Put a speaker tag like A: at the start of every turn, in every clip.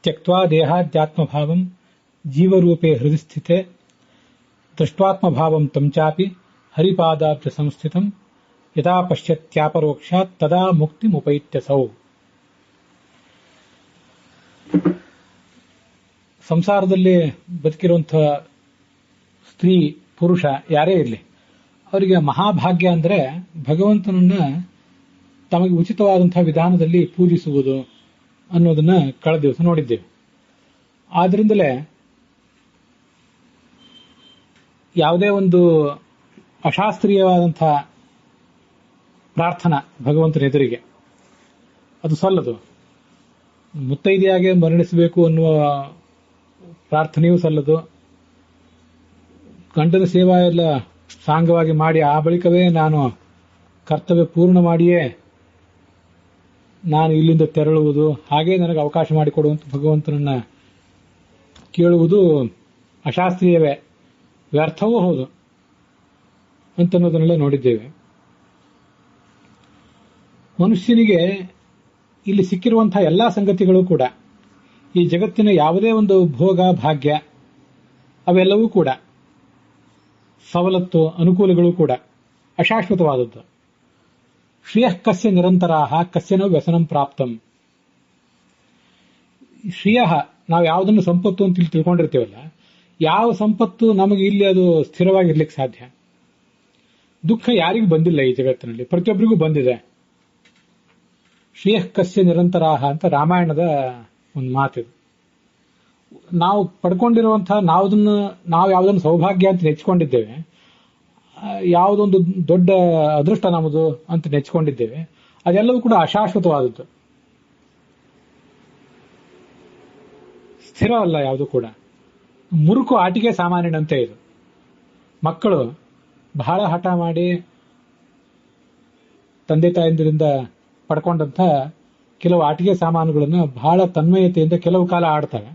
A: ತ್ಯಕ್ವಾ ದೇಹಾಧ್ಯಾತ್ಮಭಾವಂ ಜೀವರೂಪೇ ಹೃದಯ ಸ್ಥಿತೆ ದೃಷ್ಟ್ವಾತ್ಮಭಾವಂ ತಂಚಾಪಿ ಹರಿಪಾದಾಬ್ಜ ಸಂಸ್ಥಿತಂ ಯದಾ ಪಶ್ಯತ್ಯಾಪರೋಕ್ಷಾತ್ ತದಾ ಮುಕ್ತಿಮುಪೈತ್ಯಸೌ. ಸಂಸಾರದಲ್ಲಿ ಬದುಕಿರುವಂತಹ ಸ್ತ್ರೀ ಪುರುಷ ಯಾರೇ ಇರಲಿ, ಅವರಿಗೆ ಮಹಾಭಾಗ್ಯ ಅಂದರೆ ಭಗವಂತನನ್ನ ತಮಗೆ ಉಚಿತವಾದಂತಹ ವಿಧಾನದಲ್ಲಿ ಪೂಜಿಸುವುದು ಅನ್ನೋದನ್ನ ಕಳೆದ ದಿವಸ ನೋಡಿದ್ದೇವೆ. ಆದ್ರಿಂದಲೇ ಯಾವುದೇ ಒಂದು ಅಶಾಸ್ತ್ರೀಯವಾದಂತಹ ಪ್ರಾರ್ಥನಾ ಭಗವಂತನ ಎದುರಿಗೆ ಅದು ಸಲ್ಲದು. ಮುತ್ತೈದೆಯಾಗೆ ಮರಣಿಸಬೇಕು ಅನ್ನುವ ಪ್ರಾರ್ಥನೆಯೂ ಸಲ್ಲದು. ಗಂಡನ ಸೇವಾ ಎಲ್ಲ ಸಾಂಗವಾಗಿ ಮಾಡಿ ಆ ಬಳಿಕವೇ ನಾನು ಕರ್ತವ್ಯ ಪೂರ್ಣ ಮಾಡಿಯೇ ನಾನು ಇಲ್ಲಿಂದ ತೆರಳುವುದು, ಹಾಗೇ ನನಗೆ ಅವಕಾಶ ಮಾಡಿಕೊಡುವಂತ ಭಗವಂತನನ್ನ ಕೇಳುವುದು ಅಶಾಸ್ತ್ರೀಯವೇ, ವ್ಯರ್ಥವೂ ಹೌದು ಅಂತನ್ನೋದನ್ನೆಲ್ಲ ನೋಡಿದ್ದೇವೆ. ಮನುಷ್ಯನಿಗೆ ಇಲ್ಲಿ ಸಿಕ್ಕಿರುವಂತಹ ಎಲ್ಲಾ ಸಂಗತಿಗಳು ಕೂಡ, ಈ ಜಗತ್ತಿನ ಯಾವುದೇ ಒಂದು ಭೋಗ ಭಾಗ್ಯ ಅವೆಲ್ಲವೂ ಕೂಡ, ಸವಲತ್ತು ಅನುಕೂಲಗಳು ಕೂಡ ಅಶಾಶ್ವತವಾದದ್ದು. ಶ್ರೇಯಃ ಕಸ್ಯ ನಿರಂತರಾಹ ಕಸ್ಯನೋ ವ್ಯಸನಂ ಪ್ರಾಪ್ತಂ. ಶ್ರೇಯಃ ನಾವು ಯಾವುದನ್ನು ಸಂಪತ್ತು ಅಂತ ಇಲ್ಲಿ ತಿಳ್ಕೊಂಡಿರ್ತೀವಲ್ಲ, ಯಾವ ಸಂಪತ್ತು ನಮಗೆ ಇಲ್ಲಿ ಅದು ಸ್ಥಿರವಾಗಿರ್ಲಿಕ್ಕೆ ಸಾಧ್ಯ? ದುಃಖ ಯಾರಿಗೂ ಬಂದಿಲ್ಲ ಈ ಜಗತ್ತಿನಲ್ಲಿ, ಪ್ರತಿಯೊಬ್ಬರಿಗೂ ಬಂದಿದೆ. ಶ್ರೇಯಃ ಕಸ್ಯ ನಿರಂತರಾಹ ಅಂತ ರಾಮಾಯಣದ ಒಂದು ಮಾತಿದು. ನಾವು ಪಡ್ಕೊಂಡಿರುವಂತಹ ನಾವು ಯಾವುದನ್ನು ಸೌಭಾಗ್ಯ ಅಂತ ನೆಚ್ಕೊಂಡಿದ್ದೇವೆ, ಯಾವುದೊಂದು ದೊಡ್ಡ ಅದೃಷ್ಟ ನಮ್ಮದು ಅಂತ ನೆಚ್ಕೊಂಡಿದ್ದೇವೆ, ಅದೆಲ್ಲವೂ ಕೂಡ ಅಶಾಶ್ವತವಾದದ್ದು, ಸ್ಥಿರ ಅಲ್ಲ ಯಾವುದು ಕೂಡ. ಮುರುಕು ಆಟಿಕೆ ಸಾಮಾನ್ಯನಂತೆ ಇದು. ಮಕ್ಕಳು ಬಹಳ ಹಠ ಮಾಡಿ ತಂದೆ ತಾಯಂದಿರಿಂದ ಪಡ್ಕೊಂಡಂತ ಕೆಲವು ಆಟಿಕೆ ಸಾಮಾನುಗಳನ್ನು ಬಹಳ ತನ್ಮಯತೆಯಿಂದ ಕೆಲವು ಕಾಲ ಆಡ್ತವೆ.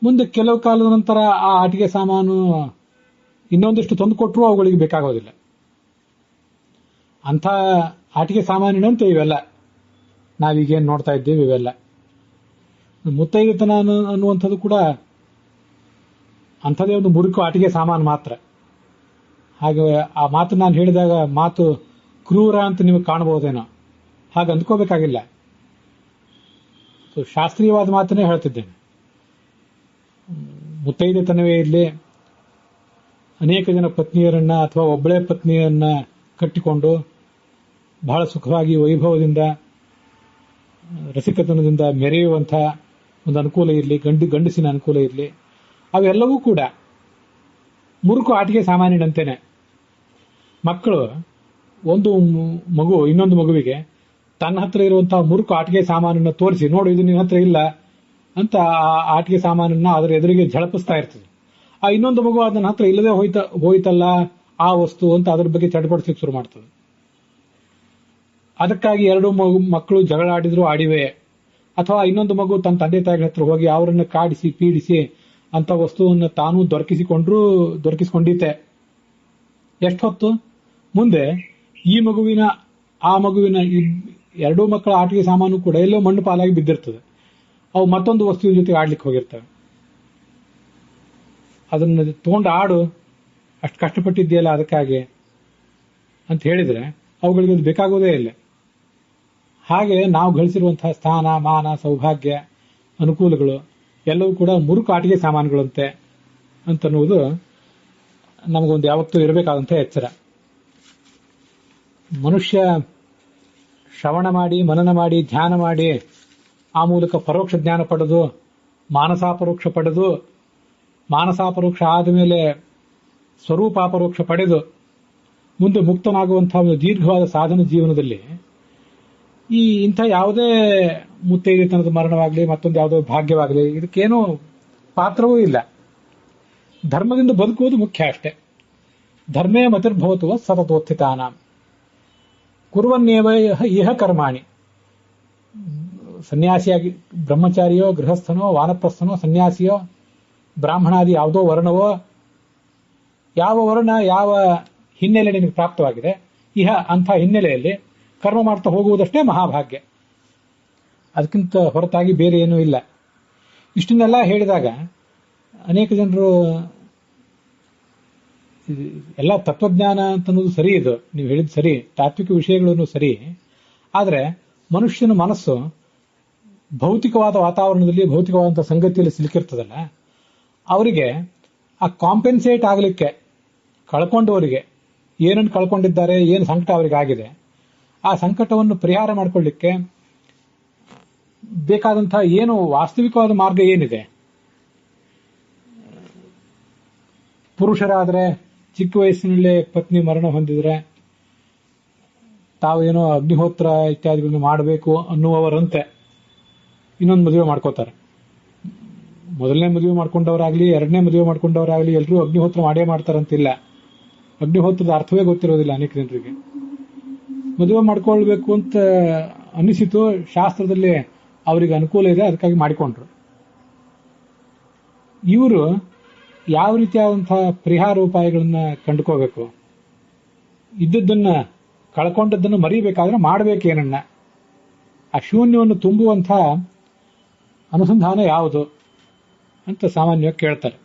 A: ಮುಂದೆ ಕೆಲವು ಕಾಲದ ನಂತರ ಆ ಆಟಿಕೆ ಸಾಮಾನು ಇನ್ನೊಂದಿಷ್ಟು ತಂದು ಕೊಟ್ಟರು ಅವುಗಳಿಗೆ ಬೇಕಾಗೋದಿಲ್ಲ. ಅಂಥ ಆಟಿಕೆ ಸಾಮಾನಿನಂತೆ ಇವೆಲ್ಲ ನಾವೀಗೇನು ನೋಡ್ತಾ ಇದ್ದೇವೆ. ಇವೆಲ್ಲ ಮುತ್ತೈದೆತನ ಅನ್ನುವಂಥದ್ದು ಕೂಡ ಅಂಥದೇ ಒಂದು ಮುರುಕು ಆಟಿಕೆ ಸಾಮಾನು ಮಾತ್ರ. ಹಾಗೆ ಆ ಮಾತು ನಾನು ಹೇಳಿದಾಗ ಮಾತು ಕ್ರೂರ ಅಂತ ನಿಮಗೆ ಕಾಣಬಹುದೇನೋ, ಹಾಗೆ ಅಂದ್ಕೋಬೇಕಾಗಿಲ್ಲ. ಶಾಸ್ತ್ರೀಯವಾದ ಮಾತನ್ನೇ ಹೇಳ್ತಿದ್ದೇನೆ. ಮುತ್ತೈದೆತನವೇ ಇರಲಿ, ಅನೇಕ ಜನ ಪತ್ನಿಯರನ್ನ ಅಥವಾ ಒಬ್ಬಳೇ ಪತ್ನಿಯರನ್ನ ಕಟ್ಟಿಕೊಂಡು ಬಹಳ ಸುಖವಾಗಿ ವೈಭವದಿಂದ ರಸಿಕತನದಿಂದ ಮೆರೆಯುವಂಥ ಒಂದು ಅನುಕೂಲ ಇರಲಿ, ಗಂಡಸಿನ ಅನುಕೂಲ ಇರಲಿ, ಅವೆಲ್ಲವೂ ಕೂಡ ಮುರುಕು ಆಟಿಕೆ ಸಾಮಾನ್ಯನಂತೆನೆ. ಮಕ್ಕಳು ಒಂದು ಮಗು ಇನ್ನೊಂದು ಮಗುವಿಗೆ ತನ್ನ ಹತ್ರ ಇರುವಂತಹ ಮುರುಕು ಆಟಿಕೆ ಸಾಮಾನನ್ನ ತೋರಿಸಿ, ನೋಡು ಇದು ನಿನ್ನ ಹತ್ರ ಇಲ್ಲ ಅಂತ ಆ ಆಟಿಕೆ ಸಾಮಾನನ್ನ ಅದರ ಎದುರಿಗೆ ಝಳಪಿಸ್ತಾ ಇರ್ತದೆ. ಆ ಇನ್ನೊಂದು ಮಗು ಅದನ್ನ ಹತ್ರ ಇಲ್ಲದೆ ಹೋಯ್ತಲ್ಲ ಆ ವಸ್ತು ಅಂತ ಅದ್ರ ಬಗ್ಗೆ ಚಟಪಡಿಸ್ಲಿಕ್ಕೆ ಶುರು ಮಾಡ್ತದೆ. ಅದಕ್ಕಾಗಿ ಎರಡು ಮಕ್ಕಳು ಜಗಳ ಆಡಿದ್ರು ಆಡಿವೆ, ಅಥವಾ ಇನ್ನೊಂದು ಮಗು ತನ್ನ ತಂದೆ ತಾಯಿಗಳ ಹತ್ರ ಹೋಗಿ ಅವರನ್ನ ಕಾಡಿಸಿ ಪೀಡಿಸಿ ಅಂತ ವಸ್ತುವನ್ನು ತಾನೂ ದೊರಕಿಸಿಕೊಂಡಿತ್ತೆ. ಎಷ್ಟೊತ್ತು ಮುಂದೆ ಈ ಮಗುವಿನ ಆ ಮಗುವಿನ ಎರಡೂ ಮಕ್ಕಳ ಆಟಿಕೆ ಸಾಮಾನು ಕೂಡ ಎಲ್ಲೋ ಮಣ್ಣು ಪಾಲಾಗಿ ಬಿದ್ದಿರ್ತದೆ. ಅವು ಮತ್ತೊಂದು ವಸ್ತುವಿನ ಜೊತೆ ಆಡ್ಲಿಕ್ಕೆ ಹೋಗಿರ್ತವೆ. ಅದನ್ನ ತಗೊಂಡು ಆಡು, ಅಷ್ಟು ಕಷ್ಟಪಟ್ಟಿದೆಯಲ್ಲ ಅದಕ್ಕಾಗಿ ಅಂತ ಹೇಳಿದ್ರೆ ಅವುಗಳಿಗೆ ಅದು ಬೇಕಾಗೋದೇ ಇಲ್ಲ. ಹಾಗೆ ನಾವು ಗಳಿಸಿರುವಂತಹ ಸ್ಥಾನ ಮಾನ ಸೌಭಾಗ್ಯ ಅನುಕೂಲಗಳು ಎಲ್ಲವೂ ಕೂಡ ಮುರುಕು ಆಟಿಕೆ ಸಾಮಾನುಗಳಂತೆ ಅಂತನ್ನುವುದು ನಮಗೊಂದು ಯಾವತ್ತೂ ಇರಬೇಕಾದಂಥ ಎಚ್ಚರ. ಮನುಷ್ಯ ಶ್ರವಣ ಮಾಡಿ ಮನನ ಮಾಡಿ ಧ್ಯಾನ ಮಾಡಿ ಆ ಮೂಲಕ ಪರೋಕ್ಷ ಜ್ಞಾನ ಪಡೆದು ಮಾನಸಾಪರೋಕ್ಷ ಪಡೆದು, ಮಾನಸಾಪರೋಕ್ಷ ಆದಮೇಲೆ ಸ್ವರೂಪಾಪರೋಕ್ಷ ಪಡೆದು ಮುಂದೆ ಮುಕ್ತನಾಗುವಂತಹ ಒಂದು ದೀರ್ಘವಾದ ಸಾಧನ ಜೀವನದಲ್ಲಿ ಇಂಥ ಯಾವುದೇ ಮುತ್ತೈದೆತನದ ಮರಣವಾಗಲಿ ಮತ್ತೊಂದು ಯಾವುದೋ ಭಾಗ್ಯವಾಗಲಿ ಇದಕ್ಕೇನೂ ಪಾತ್ರವೂ ಇಲ್ಲ. ಧರ್ಮದಿಂದ ಬದುಕುವುದು ಮುಖ್ಯ ಅಷ್ಟೇ. ಧರ್ಮೇ ಮತಿರ್ಭವತುವ ಸತತೋತ್ಥಿತಾನಾಂ ಕುರ್ವನ್ನೇವ ಇಹ ಕರ್ಮಾಣಿ. ಸನ್ಯಾಸಿಯಾಗಿ ಬ್ರಹ್ಮಚಾರಿಯೋ ಗೃಹಸ್ಥನೋ ವಾನಪ್ರಸ್ಥನೋ ಸನ್ಯಾಸಿಯೋ ಬ್ರಾಹ್ಮಣಾದಿ ಯಾವುದೋ ವರ್ಣವೋ, ಯಾವ ವರ್ಣ ಯಾವ ಹಿನ್ನೆಲೆ ನಿನಗೆ ಪ್ರಾಪ್ತವಾಗಿದೆ ಇಹ ಅಂಥ ಹಿನ್ನೆಲೆಯಲ್ಲಿ ಕರ್ಮ ಮಾಡ್ತಾ ಹೋಗುವುದಷ್ಟೇ ಮಹಾಭಾಗ್ಯ. ಅದಕ್ಕಿಂತ ಹೊರತಾಗಿ ಬೇರೆ ಏನೂ ಇಲ್ಲ. ಇಷ್ಟನ್ನೆಲ್ಲ ಹೇಳಿದಾಗ ಅನೇಕ ಜನರು ಎಲ್ಲ ತತ್ವಜ್ಞಾನ ಅಂತನ್ನೋದು ಸರಿ, ಇದು ನೀವು ಹೇಳಿದ ಸರಿ, ತಾತ್ವಿಕ ವಿಷಯಗಳನ್ನು ಸರಿ. ಆದರೆ ಮನುಷ್ಯನ ಮನಸ್ಸು ಭೌತಿಕವಾದ ವಾತಾವರಣದಲ್ಲಿ, ಭೌತಿಕವಾದಂತಹ ಸಂಗತಿಯಲ್ಲಿ ಸಿಲುಕಿರ್ತದಲ್ಲ, ಅವರಿಗೆ ಆ ಕಾಂಪೆನ್ಸೇಟ್ ಆಗಲಿಕ್ಕೆ, ಕಳ್ಕೊಂಡವರಿಗೆ ಏನನ್ನು ಕಳ್ಕೊಂಡಿದ್ದಾರೆ, ಏನು ಸಂಕಟ ಅವರಿಗೆ ಆಗಿದೆ, ಆ ಸಂಕಟವನ್ನು ಪರಿಹಾರ ಮಾಡಿಕೊಳ್ಳಿಕ್ಕೆ ಬೇಕಾದಂತಹ ಏನು ವಾಸ್ತವಿಕವಾದ ಮಾರ್ಗ ಏನಿದೆ. ಪುರುಷರಾದರೆ ಚಿಕ್ಕ ವಯಸ್ಸಿನಲ್ಲೇ ಪತ್ನಿ ಮರಣ ಹೊಂದಿದ್ರೆ ತಾವೇನೋ ಅಗ್ನಿಹೋತ್ರ ಇತ್ಯಾದಿಗಳನ್ನು ಮಾಡಬೇಕು ಅನ್ನುವವರಂತೆ ಇನ್ನೊಂದು ಮದುವೆ ಮಾಡ್ಕೋತಾರೆ. ಮೊದಲನೇ ಮದುವೆ ಮಾಡ್ಕೊಂಡವರಾಗ್ಲಿ, ಎರಡನೇ ಮದುವೆ ಮಾಡ್ಕೊಂಡವರಾಗ್ಲಿ, ಎಲ್ಲರೂ ಅಗ್ನಿಹೋತ್ರ ಮಾಡೇ ಮಾಡ್ತಾರಂತಿಲ್ಲ. ಅಗ್ನಿಹೋತ್ರದ ಅರ್ಥವೇ ಗೊತ್ತಿರೋದಿಲ್ಲ ಅನೇಕ ಜನರಿಗೆ. ಮದುವೆ ಮಾಡ್ಕೊಳ್ಬೇಕು ಅಂತ ಅನಿಸಿತು, ಶಾಸ್ತ್ರದಲ್ಲಿ ಅವರಿಗೆ ಅನುಕೂಲ ಇದೆ, ಅದಕ್ಕಾಗಿ ಮಾಡಿಕೊಂಡ್ರು. ಇವರು ಯಾವ ರೀತಿಯಾದಂತಹ ಪರಿಹಾರ ಉಪಾಯಗಳನ್ನ ಕಂಡುಕೋಬೇಕು, ಇದ್ದದ್ದನ್ನ ಕಳ್ಕೊಂಡದ್ದನ್ನು ಮರಿಬೇಕಾದ್ರೆ ಮಾಡಬೇಕೇನನ್ನ, ಆ ಶೂನ್ಯವನ್ನು ತುಂಬುವಂಥ ಅನುಸಂಧಾನ ಯಾವುದು ಅಂತ ಸಾಮಾನ್ಯವಾಗಿ ಕೇಳ್ತಾರೆ.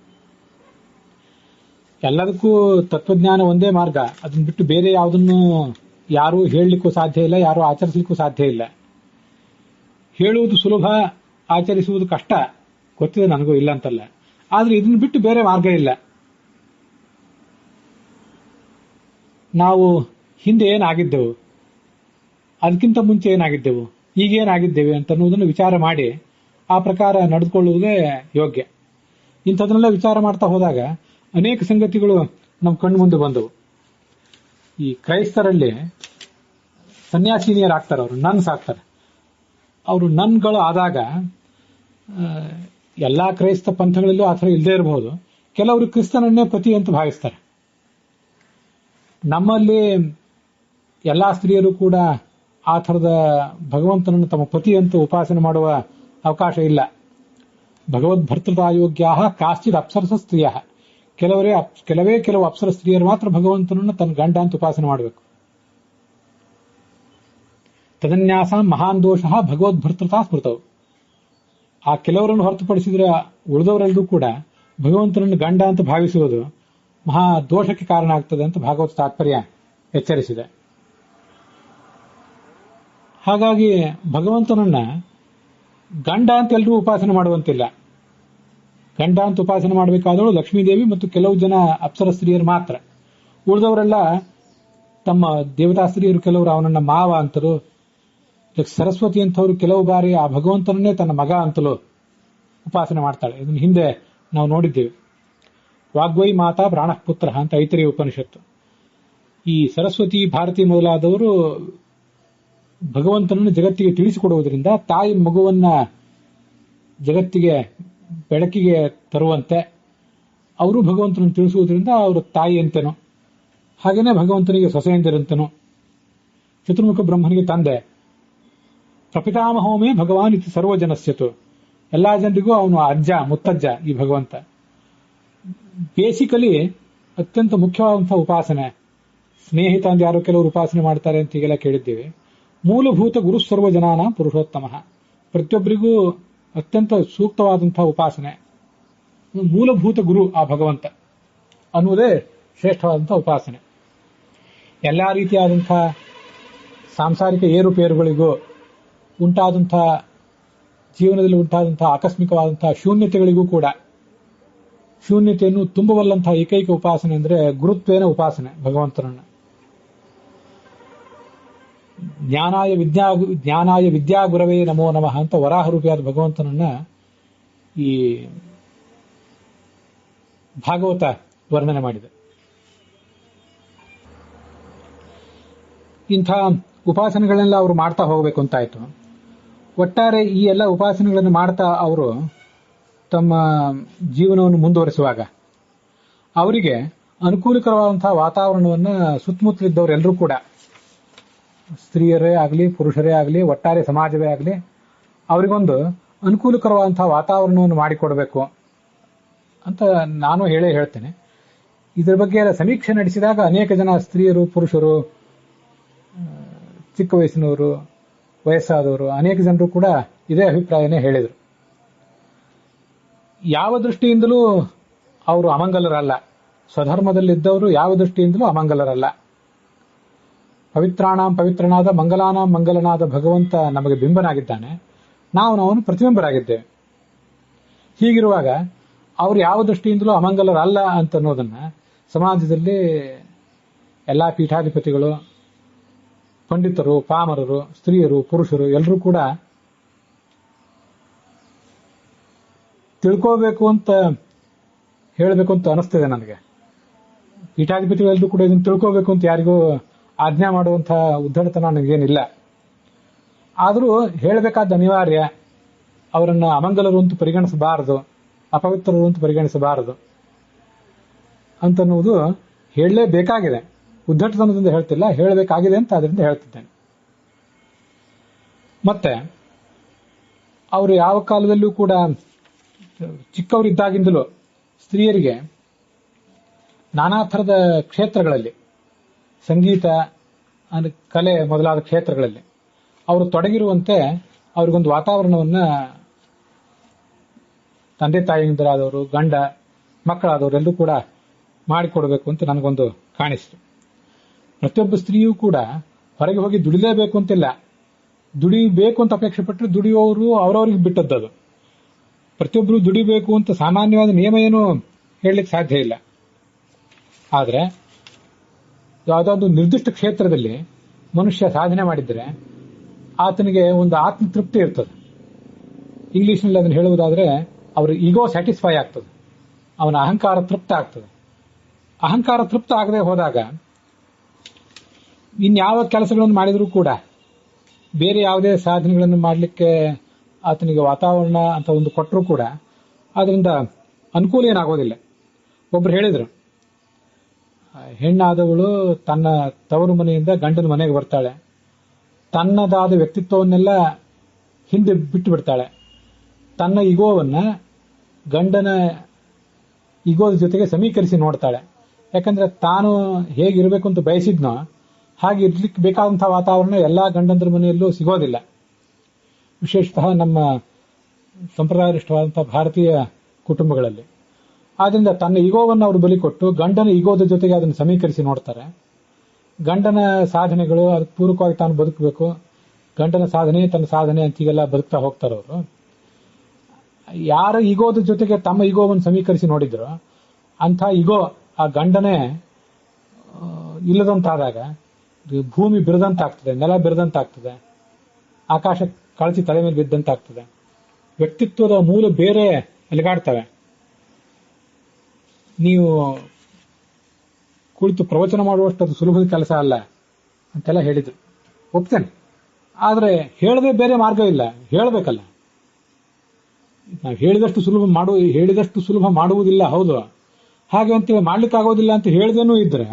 A: ಎಲ್ಲದಕ್ಕೂ ತತ್ವಜ್ಞಾನ ಒಂದೇ ಮಾರ್ಗ, ಅದನ್ನ ಬಿಟ್ಟು ಬೇರೆ ಯಾವುದನ್ನು ಯಾರೂ ಹೇಳಲಿಕ್ಕೂ ಸಾಧ್ಯ ಇಲ್ಲ, ಯಾರೂ ಆಚರಿಸಲಿಕ್ಕೂ ಸಾಧ್ಯ ಇಲ್ಲ. ಹೇಳುವುದು ಸುಲಭ, ಆಚರಿಸುವುದು ಕಷ್ಟ, ಗೊತ್ತಿದೆ ನನಗೂ, ಇಲ್ಲ ಅಂತಲ್ಲ. ಆದ್ರೆ ಇದನ್ನು ಬಿಟ್ಟು ಬೇರೆ ಮಾರ್ಗ ಇಲ್ಲ. ನಾವು ಹಿಂದೆ ಏನಾಗಿದ್ದೆವು, ಅದಕ್ಕಿಂತ ಮುಂಚೆ ಏನಾಗಿದ್ದೆವು, ಈಗೇನಾಗಿದ್ದೇವೆ ಅಂತ ಅನ್ನೋದನ್ನು ವಿಚಾರ ಮಾಡಿ ಆ ಪ್ರಕಾರ ನಡೆದುಕೊಳ್ಳುವುದೇ ಯೋಗ್ಯ. ಇಂಥದನ್ನೆಲ್ಲ ವಿಚಾರ ಮಾಡ್ತಾ ಹೋದಾಗ ಅನೇಕ ಸಂಗತಿಗಳು ನಮ್ಮ ಕಣ್ಣು ಮುಂದೆ ಬಂದವು. ಈ ಕ್ರೈಸ್ತರಲ್ಲಿ ಸನ್ಯಾಸಿನಿಯರಾಗ್ತಾರೆ, ಅವರು ನನ್ಸ್ ಆಗ್ತಾರೆ. ಅವರು ನನ್ಗಳು ಆದಾಗ ಎಲ್ಲಾ ಕ್ರೈಸ್ತ ಪಂಥಗಳಲ್ಲೂ ಆ ಥರ ಇಲ್ಲದೆ ಇರಬಹುದು. ಕೆಲವರು ಕ್ರಿಸ್ತನನ್ನೇ ಪತಿ ಅಂತ ಭಾವಿಸ್ತಾರೆ. ನಮ್ಮಲ್ಲಿ ಎಲ್ಲಾ ಸ್ತ್ರೀಯರು ಕೂಡ ಆ ಥರದ ಭಗವಂತನನ್ನು ತಮ್ಮ ಪತಿ ಅಂತ ಉಪಾಸನೆ ಮಾಡುವ ಅವಕಾಶ ಇಲ್ಲ. ಭಗವದ್ ಭರ್ತೃತಾಯೋಗ್ಯ ಕಾಶ್ಚಿತ್ ಅಪ್ಸರಸ ಸ್ತ್ರೀಯ, ಕೆಲವೇ ಕೆಲವು ಅಪ್ಸರ ಸ್ತ್ರೀಯರು ಮಾತ್ರ ಭಗವಂತನನ್ನು ತನ್ನ ಗಂಡ ಅಂತ ಉಪಾಸನೆ ಮಾಡಬೇಕು. ತದನ್ಯಾಸ ಮಹಾನ್ ದೋಷ ಭಗವದ್ ಭರ್ತೃತಾ ಸ್ಮೃತವು. ಆ ಕೆಲವರನ್ನು ಹೊರತುಪಡಿಸಿದ್ರೆ ಉಳಿದವರೆಲ್ಲರೂ ಕೂಡ ಭಗವಂತನನ್ನು ಗಂಡ ಅಂತ ಭಾವಿಸುವುದು ಮಹಾ ದೋಷಕ್ಕೆ ಕಾರಣ ಆಗ್ತದೆ ಅಂತ ಭಾಗವತ ತಾತ್ಪರ್ಯ ಎಚ್ಚರಿಸಿದೆ. ಹಾಗಾಗಿ ಭಗವಂತನನ್ನ ಗಂಡ ಅಂತ ಎಲ್ಲರೂ ಉಪಾಸನೆ ಮಾಡುವಂತಿಲ್ಲ. ಗಂಡ ಅಂತ ಉಪಾಸನೆ ಮಾಡಬೇಕಾದಳು ಲಕ್ಷ್ಮೀದೇವಿ ಮತ್ತು ಕೆಲವು ಜನ ಅಪ್ಸರ ಸ್ತ್ರೀಯರು ಮಾತ್ರ. ಉಳಿದವರೆಲ್ಲ ತಮ್ಮ ದೇವತಾ ಸ್ತ್ರೀಯರು ಕೆಲವರು ಅವನನ್ನ ಮಾವ ಅಂತರು, ಸರಸ್ವತಿ ಅಂತವರು ಕೆಲವು ಬಾರಿ ಆ ಭಗವಂತನನ್ನೇ ತನ್ನ ಮಗ ಅಂತಲೂ ಉಪಾಸನೆ ಮಾಡ್ತಾಳೆ. ಇದನ್ನು ಹಿಂದೆ ನಾವು ನೋಡಿದ್ದೇವೆ. ವಾಗ್ವೈ ಮಾತಾ ಪ್ರಾಣಃ ಪುತ್ರ ಅಂತ ಐತರೇಯ ಉಪನಿಷತ್ತು. ಈ ಸರಸ್ವತಿ, ಭಾರತಿ ಮೊದಲಾದವರು ಭಗವಂತನನ್ನು ಜಗತ್ತಿಗೆ ತಿಳಿಸಿಕೊಡುವುದರಿಂದ ತಾಯಿ ಮಗುವನ್ನ ಜಗತ್ತಿಗೆ ಬೆಳಕಿಗೆ ತರುವಂತೆ ಅವರು ಭಗವಂತನನ್ನು ತಿಳಿಸುವುದರಿಂದ ಅವರು ತಾಯಿ ಅಂತೇನು, ಹಾಗೇನೆ ಭಗವಂತನಿಗೆ ಸೊಸೆಯಂದಿರಂತನು. ಚತುರ್ಮುಖ ಬ್ರಹ್ಮನಿಗೆ ತಂದೆ, ಪ್ರಪಿತಾಮಹೋಮೇ ಭಗವಾನ್ ಇತಿ ಸರ್ವಜನಸ್ಯತು, ಎಲ್ಲಾ ಜನರಿಗೂ ಅವನು ಅಜ್ಜ, ಮುತ್ತಜ್ಜ ಈ ಭಗವಂತ. ಬೇಸಿಕಲಿ ಅತ್ಯಂತ ಮುಖ್ಯವಾದಂತಹ ಉಪಾಸನೆ. ಸ್ನೇಹಿತ ಅಂತ ಯಾರೋ ಕೆಲವರು ಉಪಾಸನೆ ಮಾಡ್ತಾರೆ ಅಂತ ಈಗೆಲ್ಲ ಕೇಳಿದ್ದೇವೆ. ಮೂಲಭೂತ ಗುರು ಸರ್ವಜನಾನ ಪುರುಷೋತ್ತಮ, ಪ್ರತಿಯೊಬ್ಬರಿಗೂ ಅತ್ಯಂತ ಸೂಕ್ತವಾದಂತಹ ಉಪಾಸನೆ. ಮೂಲಭೂತ ಗುರು ಆ ಭಗವಂತ ಅನ್ನುವುದೇ ಶ್ರೇಷ್ಠವಾದಂತಹ ಉಪಾಸನೆ. ಎಲ್ಲಾ ರೀತಿಯಾದಂತಹ ಸಾಂಸಾರಿಕ ಏರುಪೇರುಗಳಿಗೂ ಉಂಟಾದಂತಹ ಜೀವನದಲ್ಲಿ ಉಂಟಾದಂತಹ ಆಕಸ್ಮಿಕವಾದಂತಹ ಶೂನ್ಯತೆಗಳಿಗೂ ಕೂಡ ಶೂನ್ಯತೆಯನ್ನು ತುಂಬಬಲ್ಲಂತಹ ಏಕೈಕ ಉಪಾಸನೆ ಅಂದರೆ ಗುರುತ್ವೇನ ಉಪಾಸನೆ ಭಗವಂತನನ್ನ. ಜ್ಞಾನಾಯ ವಿದ್ಯಾ ಗುರವೇ ನಮೋ ನಮಃ ಅಂತ ವರಾಹ ರೂಪಿಯಾದ ಭಗವಂತನನ್ನ ಈ ಭಾಗವತ ವರ್ಣನೆ ಮಾಡಿದೆ. ಇಂಥ ಉಪಾಸನೆಗಳನ್ನೆಲ್ಲ ಅವರು ಮಾಡ್ತಾ ಹೋಗಬೇಕು ಅಂತಾಯ್ತು. ಒಟ್ಟಾರೆ ಈ ಎಲ್ಲ ಉಪಾಸನೆಗಳನ್ನು ಮಾಡ್ತಾ ಅವರು ತಮ್ಮ ಜೀವನವನ್ನು ಮುಂದುವರಿಸುವಾಗ ಅವರಿಗೆ ಅನುಕೂಲಕರವಾದಂತಹ ವಾತಾವರಣವನ್ನು ಸುತ್ತಮುತ್ತಲಿದ್ದವರೆಲ್ಲರೂ ಕೂಡ, ಸ್ತ್ರೀಯರೇ ಆಗಲಿ ಪುರುಷರೇ ಆಗಲಿ ಒಟ್ಟಾರೆ ಸಮಾಜವೇ ಆಗಲಿ, ಅವರಿಗೊಂದು ಅನುಕೂಲಕರವಾದಂತಹ ವಾತಾವರಣವನ್ನು ಮಾಡಿಕೊಡಬೇಕು ಅಂತ ನಾನು ಹೇಳ್ತೇನೆ. ಇದರ ಬಗ್ಗೆ ಸಮೀಕ್ಷೆ ನಡೆಸಿದಾಗ ಅನೇಕ ಜನ ಸ್ತ್ರೀಯರು, ಪುರುಷರು, ಚಿಕ್ಕ ವಯಸ್ಸಿನವರು, ವಯಸ್ಸಾದವರು ಅನೇಕ ಜನರು ಕೂಡ ಇದೇ ಅಭಿಪ್ರಾಯನೇ ಹೇಳಿದರು. ಯಾವ ದೃಷ್ಟಿಯಿಂದಲೂ ಅವರು ಅಮಂಗಲರಲ್ಲ. ಸ್ವಧರ್ಮದಲ್ಲಿದ್ದವರು ಯಾವ ದೃಷ್ಟಿಯಿಂದಲೂ ಅಮಂಗಲರಲ್ಲ. ಪವಿತ್ರಾಣಾಂ ಪವಿತ್ರನಾದ ಮಂಗಲಾನಾಂ ಮಂಗಲನಾದ ಭಗವಂತ ನಮಗೆ ಬಿಂಬನಾಗಿದ್ದಾನೆ, ನಾವು ಅವನು ಪ್ರತಿಬಿಂಬರಾಗಿದ್ದೇವೆ. ಹೀಗಿರುವಾಗ ಅವರು ಯಾವ ದೃಷ್ಟಿಯಿಂದಲೂ ಅಮಂಗಲರಲ್ಲ ಅಂತ ಅನ್ನೋದನ್ನ ಸಮಾಜದಲ್ಲಿ ಎಲ್ಲಾ ಪೀಠಾಧಿಪತಿಗಳು, ಪಂಡಿತರು, ಪಾಮರರು, ಸ್ತ್ರೀಯರು, ಪುರುಷರು ಎಲ್ಲರೂ ಕೂಡ ತಿಳ್ಕೋಬೇಕು ಅಂತ ಹೇಳಬೇಕು ಅಂತ ಅನಿಸ್ತದೆ ನನಗೆ. ಪೀಠಾಧಿಪತಿಗಳೆಲ್ಲರೂ ಕೂಡ ಇದನ್ನು ತಿಳ್ಕೋಬೇಕು ಅಂತ ಯಾರಿಗೂ ಆಜ್ಞಾ ಮಾಡುವಂತಹ ಉದ್ದಟತನ ನನಗೇನಿಲ್ಲ. ಆದರೂ ಹೇಳಬೇಕಾದ ಅನಿವಾರ್ಯ. ಅವರನ್ನು ಅಮಂಗಲರು ಅಂತ ಪರಿಗಣಿಸಬಾರದು, ಅಪವಿತ್ರರು ಅಂತ ಪರಿಗಣಿಸಬಾರದು ಅಂತನ್ನುವುದು ಹೇಳಲೇಬೇಕಾಗಿದೆ. ಉದ್ದಟತನದಿಂದ ಹೇಳ್ತಿಲ್ಲ, ಹೇಳಬೇಕಾಗಿದೆ ಅಂತ ಅದರಿಂದ ಹೇಳ್ತಿದ್ದೇನೆ. ಮತ್ತೆ ಅವರು ಯಾವ ಕಾಲದಲ್ಲೂ ಕೂಡ ಚಿಕ್ಕವರಿದ್ದಾಗಿಂದಲೂ ಸ್ತ್ರೀಯರಿಗೆ ನಾನಾ ಥರದ ಕ್ಷೇತ್ರಗಳಲ್ಲಿ, ಸಂಗೀತ, ಕಲೆ ಮೊದಲಾದ ಕ್ಷೇತ್ರಗಳಲ್ಲಿ ಅವರು ತೊಡಗಿರುವಂತೆ ಅವ್ರಿಗೊಂದು ವಾತಾವರಣವನ್ನ ತಂದೆ ತಾಯಿಯಿಂದರಾದವರು, ಗಂಡ ಮಕ್ಕಳಾದವರು ಎಲ್ಲರೂ ಕೂಡ ಮಾಡಿಕೊಡ್ಬೇಕು ಅಂತ ನನಗೊಂದು ಕಾಣಿಸ್ತು. ಪ್ರತಿಯೊಬ್ಬ ಸ್ತ್ರೀಯೂ ಕೂಡ ಹೊರಗೆ ಹೋಗಿ ದುಡಿಲೇಬೇಕು ಅಂತಿಲ್ಲ. ದುಡಿಬೇಕು ಅಂತ ಅಪೇಕ್ಷೆ ಪಟ್ಟರೆ ದುಡಿಯೋರು ಅವರವ್ರಿಗೆ ಬಿಟ್ಟದ್ದು. ಪ್ರತಿಯೊಬ್ಬರು ದುಡಿಬೇಕು ಅಂತ ಸಾಮಾನ್ಯವಾದ ನಿಯಮ ಏನು ಹೇಳಲಿಕ್ಕೆ ಸಾಧ್ಯ ಇಲ್ಲ. ಆದರೆ ಯಾವುದಾದ್ರು ನಿರ್ದಿಷ್ಟ ಕ್ಷೇತ್ರದಲ್ಲಿ ಮನುಷ್ಯ ಸಾಧನೆ ಮಾಡಿದರೆ ಆತನಿಗೆ ಒಂದು ಆತ್ಮತೃಪ್ತಿ ಇರ್ತದೆ. ಇಂಗ್ಲಿಷ್ನಲ್ಲಿ ಅದನ್ನು ಹೇಳುವುದಾದ್ರೆ ಅವರ ಈಗೋ ಸ್ಯಾಟಿಸ್ಫೈ ಆಗ್ತದೆ, ಅವನ ಅಹಂಕಾರ ತೃಪ್ತ ಆಗ್ತದೆ. ಅಹಂಕಾರ ತೃಪ್ತ ಆಗದೆ ಹೋದಾಗ ಇನ್ಯಾವ ಕೆಲಸಗಳನ್ನು ಮಾಡಿದರೂ ಕೂಡ, ಬೇರೆ ಯಾವುದೇ ಸಾಧನೆಗಳನ್ನು ಮಾಡಲಿಕ್ಕೆ ಆತನಿಗೆ ವಾತಾವರಣ ಅಂತ ಒಂದು ಕೊಟ್ಟರೂ ಕೂಡ ಅದರಿಂದ ಅನುಕೂಲ ಏನಾಗೋದಿಲ್ಲ. ಒಬ್ರು ಹೇಳಿದ್ರು, ಹೆಣ್ಣಾದವಳು ತನ್ನ ತವರು ಮನೆಯಿಂದ ಗಂಡನ ಮನೆಗೆ ಬರ್ತಾಳೆ, ತನ್ನದಾದ ವ್ಯಕ್ತಿತ್ವವನ್ನೆಲ್ಲ ಹಿಂದೆ ಬಿಟ್ಟು ಬಿಡ್ತಾಳೆ, ತನ್ನ ಈಗೋವನ್ನ ಗಂಡನ ಈಗೋದ ಜೊತೆಗೆ ಸಮೀಕರಿಸಿ ನೋಡ್ತಾಳೆ. ಯಾಕಂದ್ರೆ ತಾನು ಹೇಗಿರಬೇಕು ಅಂತ ಬಯಸಿದ್ನೋ ಹಾಗೆ ಇರ್ಲಿಕ್ಕೆ ಬೇಕಾದಂತಹ ವಾತಾವರಣ ಎಲ್ಲಾ ಗಂಡಂದ್ರ ಮನೆಯಲ್ಲೂ ಸಿಗೋದಿಲ್ಲ. ವಿಶೇಷತಃ ನಮ್ಮ ಸಂಪ್ರದಾಯನಿಷ್ಠವಾದಂತಹ ಭಾರತೀಯ ಕುಟುಂಬಗಳಲ್ಲಿ. ಆದ್ರಿಂದ ತನ್ನ ಈಗೋವನ್ನು ಅವರು ಬಲಿ ಕೊಟ್ಟು ಗಂಡನ ಈಗೋದ ಜೊತೆಗೆ ಅದನ್ನು ಸಮೀಕರಿಸಿ ನೋಡ್ತಾರೆ. ಗಂಡನ ಸಾಧನೆಗಳು ಅದಕ್ಕೆ ಪೂರಕವಾಗಿ ತಾನು ಬದುಕಬೇಕು, ಗಂಡನ ಸಾಧನೆ ತನ್ನ ಸಾಧನೆ ಅಂತೀಗೆಲ್ಲ ಬದುಕ್ತಾ ಹೋಗ್ತಾರೆ ಅವರು. ಯಾರ ಈಗೋದ ಜೊತೆಗೆ ತಮ್ಮ ಈಗೋವನ್ನು ಸಮೀಕರಿಸಿ ನೋಡಿದ್ರು ಅಂಥ ಈಗೋ ಆ ಗಂಡನೇ ಇಲ್ಲದಂತಾದಾಗ ಭೂಮಿ ಬಿರದಂತಾಗ್ತದೆ, ನೆಲ ಬಿರದಂತಾಗ್ತದೆ, ಆಕಾಶ ಕಳಚಿ ತಲೆ ಮೇಲೆ ಬಿದ್ದಂತಾಗ್ತದೆ, ವ್ಯಕ್ತಿತ್ವದ ಮೂಲ ಬೇರೆ ಅಲಿಗಾಡ್ತವೆ. ನೀವು ಕುಳಿತು ಪ್ರವಚನ ಮಾಡುವಷ್ಟು ಅದು ಸುಲಭದ ಕೆಲಸ ಅಲ್ಲ ಅಂತೆಲ್ಲ ಹೇಳಿದ್ರು. ಒಪ್ತೇನೆ. ಆದರೆ ಹೇಳದೆ ಬೇರೆ ಮಾರ್ಗ ಇಲ್ಲ, ಹೇಳಬೇಕಲ್ಲ. ನಾವು ಹೇಳಿದಷ್ಟು ಸುಲಭ ಮಾಡುವುದಿಲ್ಲ, ಹೌದು. ಹಾಗೆ ಅಂತ ಮಾಡ್ಲಿಕ್ಕಾಗೋದಿಲ್ಲ ಅಂತ ಹೇಳ್ದೇನೂ ಇದ್ರೆ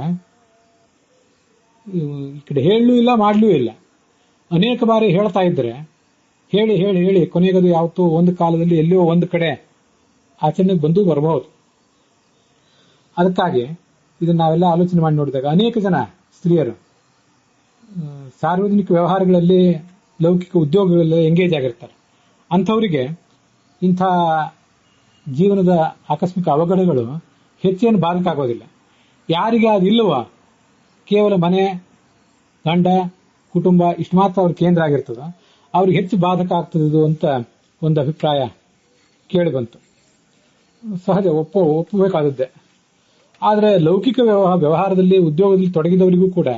A: ಈ ಕಡೆ ಹೇಳಲೂ ಇಲ್ಲ, ಮಾಡ್ಲೂ ಇಲ್ಲ. ಅನೇಕ ಬಾರಿ ಹೇಳ್ತಾ ಇದ್ರೆ ಹೇಳಿ ಹೇಳಿ ಹೇಳಿ ಕೊನೆಗದು ಯಾವತ್ತೂ ಒಂದು ಕಾಲದಲ್ಲಿ ಎಲ್ಲಿಯೋ ಒಂದು ಕಡೆ ಆಚರಣೆಗೆ ಬಂದು ಬರಬಹುದು. ಅದಕ್ಕಾಗಿ ಇದನ್ನ ನಾವೆಲ್ಲ ಆಲೋಚನೆ ಮಾಡಿ ನೋಡಿದಾಗ ಅನೇಕ ಜನ ಸ್ತ್ರೀಯರು ಸಾರ್ವಜನಿಕ ವ್ಯವಹಾರಗಳಲ್ಲಿ, ಲೌಕಿಕ ಉದ್ಯೋಗಗಳಲ್ಲಿ ಎಂಗೇಜ್ ಆಗಿರ್ತಾರೆ. ಅಂಥವರಿಗೆ ಇಂಥ ಜೀವನದ ಆಕಸ್ಮಿಕ ಅವಘಡಗಳು ಹೆಚ್ಚೇನು ಬಾಧಕ ಆಗೋದಿಲ್ಲ. ಯಾರಿಗೆ ಅದಿಲ್ಲವೋ ಕೇವಲ ಮನೆ, ಗಂಡ, ಕುಟುಂಬ ಇಷ್ಟು ಮಾತ್ರ ಅವ್ರ ಕೇಂದ್ರ ಆಗಿರ್ತದ, ಅವ್ರಿಗೆ ಹೆಚ್ಚು ಬಾಧಕ ಆಗ್ತದೆ ಅಂತ ಒಂದು ಅಭಿಪ್ರಾಯ ಕೇಳಿ ಬಂತು. ಸಹಜ, ಒಪ್ಪಬೇಕಾದದ್ದೇ. ಆದರೆ ಲೌಕಿಕ ವ್ಯವಹಾರದಲ್ಲಿ, ಉದ್ಯೋಗದಲ್ಲಿ ತೊಡಗಿದವರಿಗೂ ಕೂಡ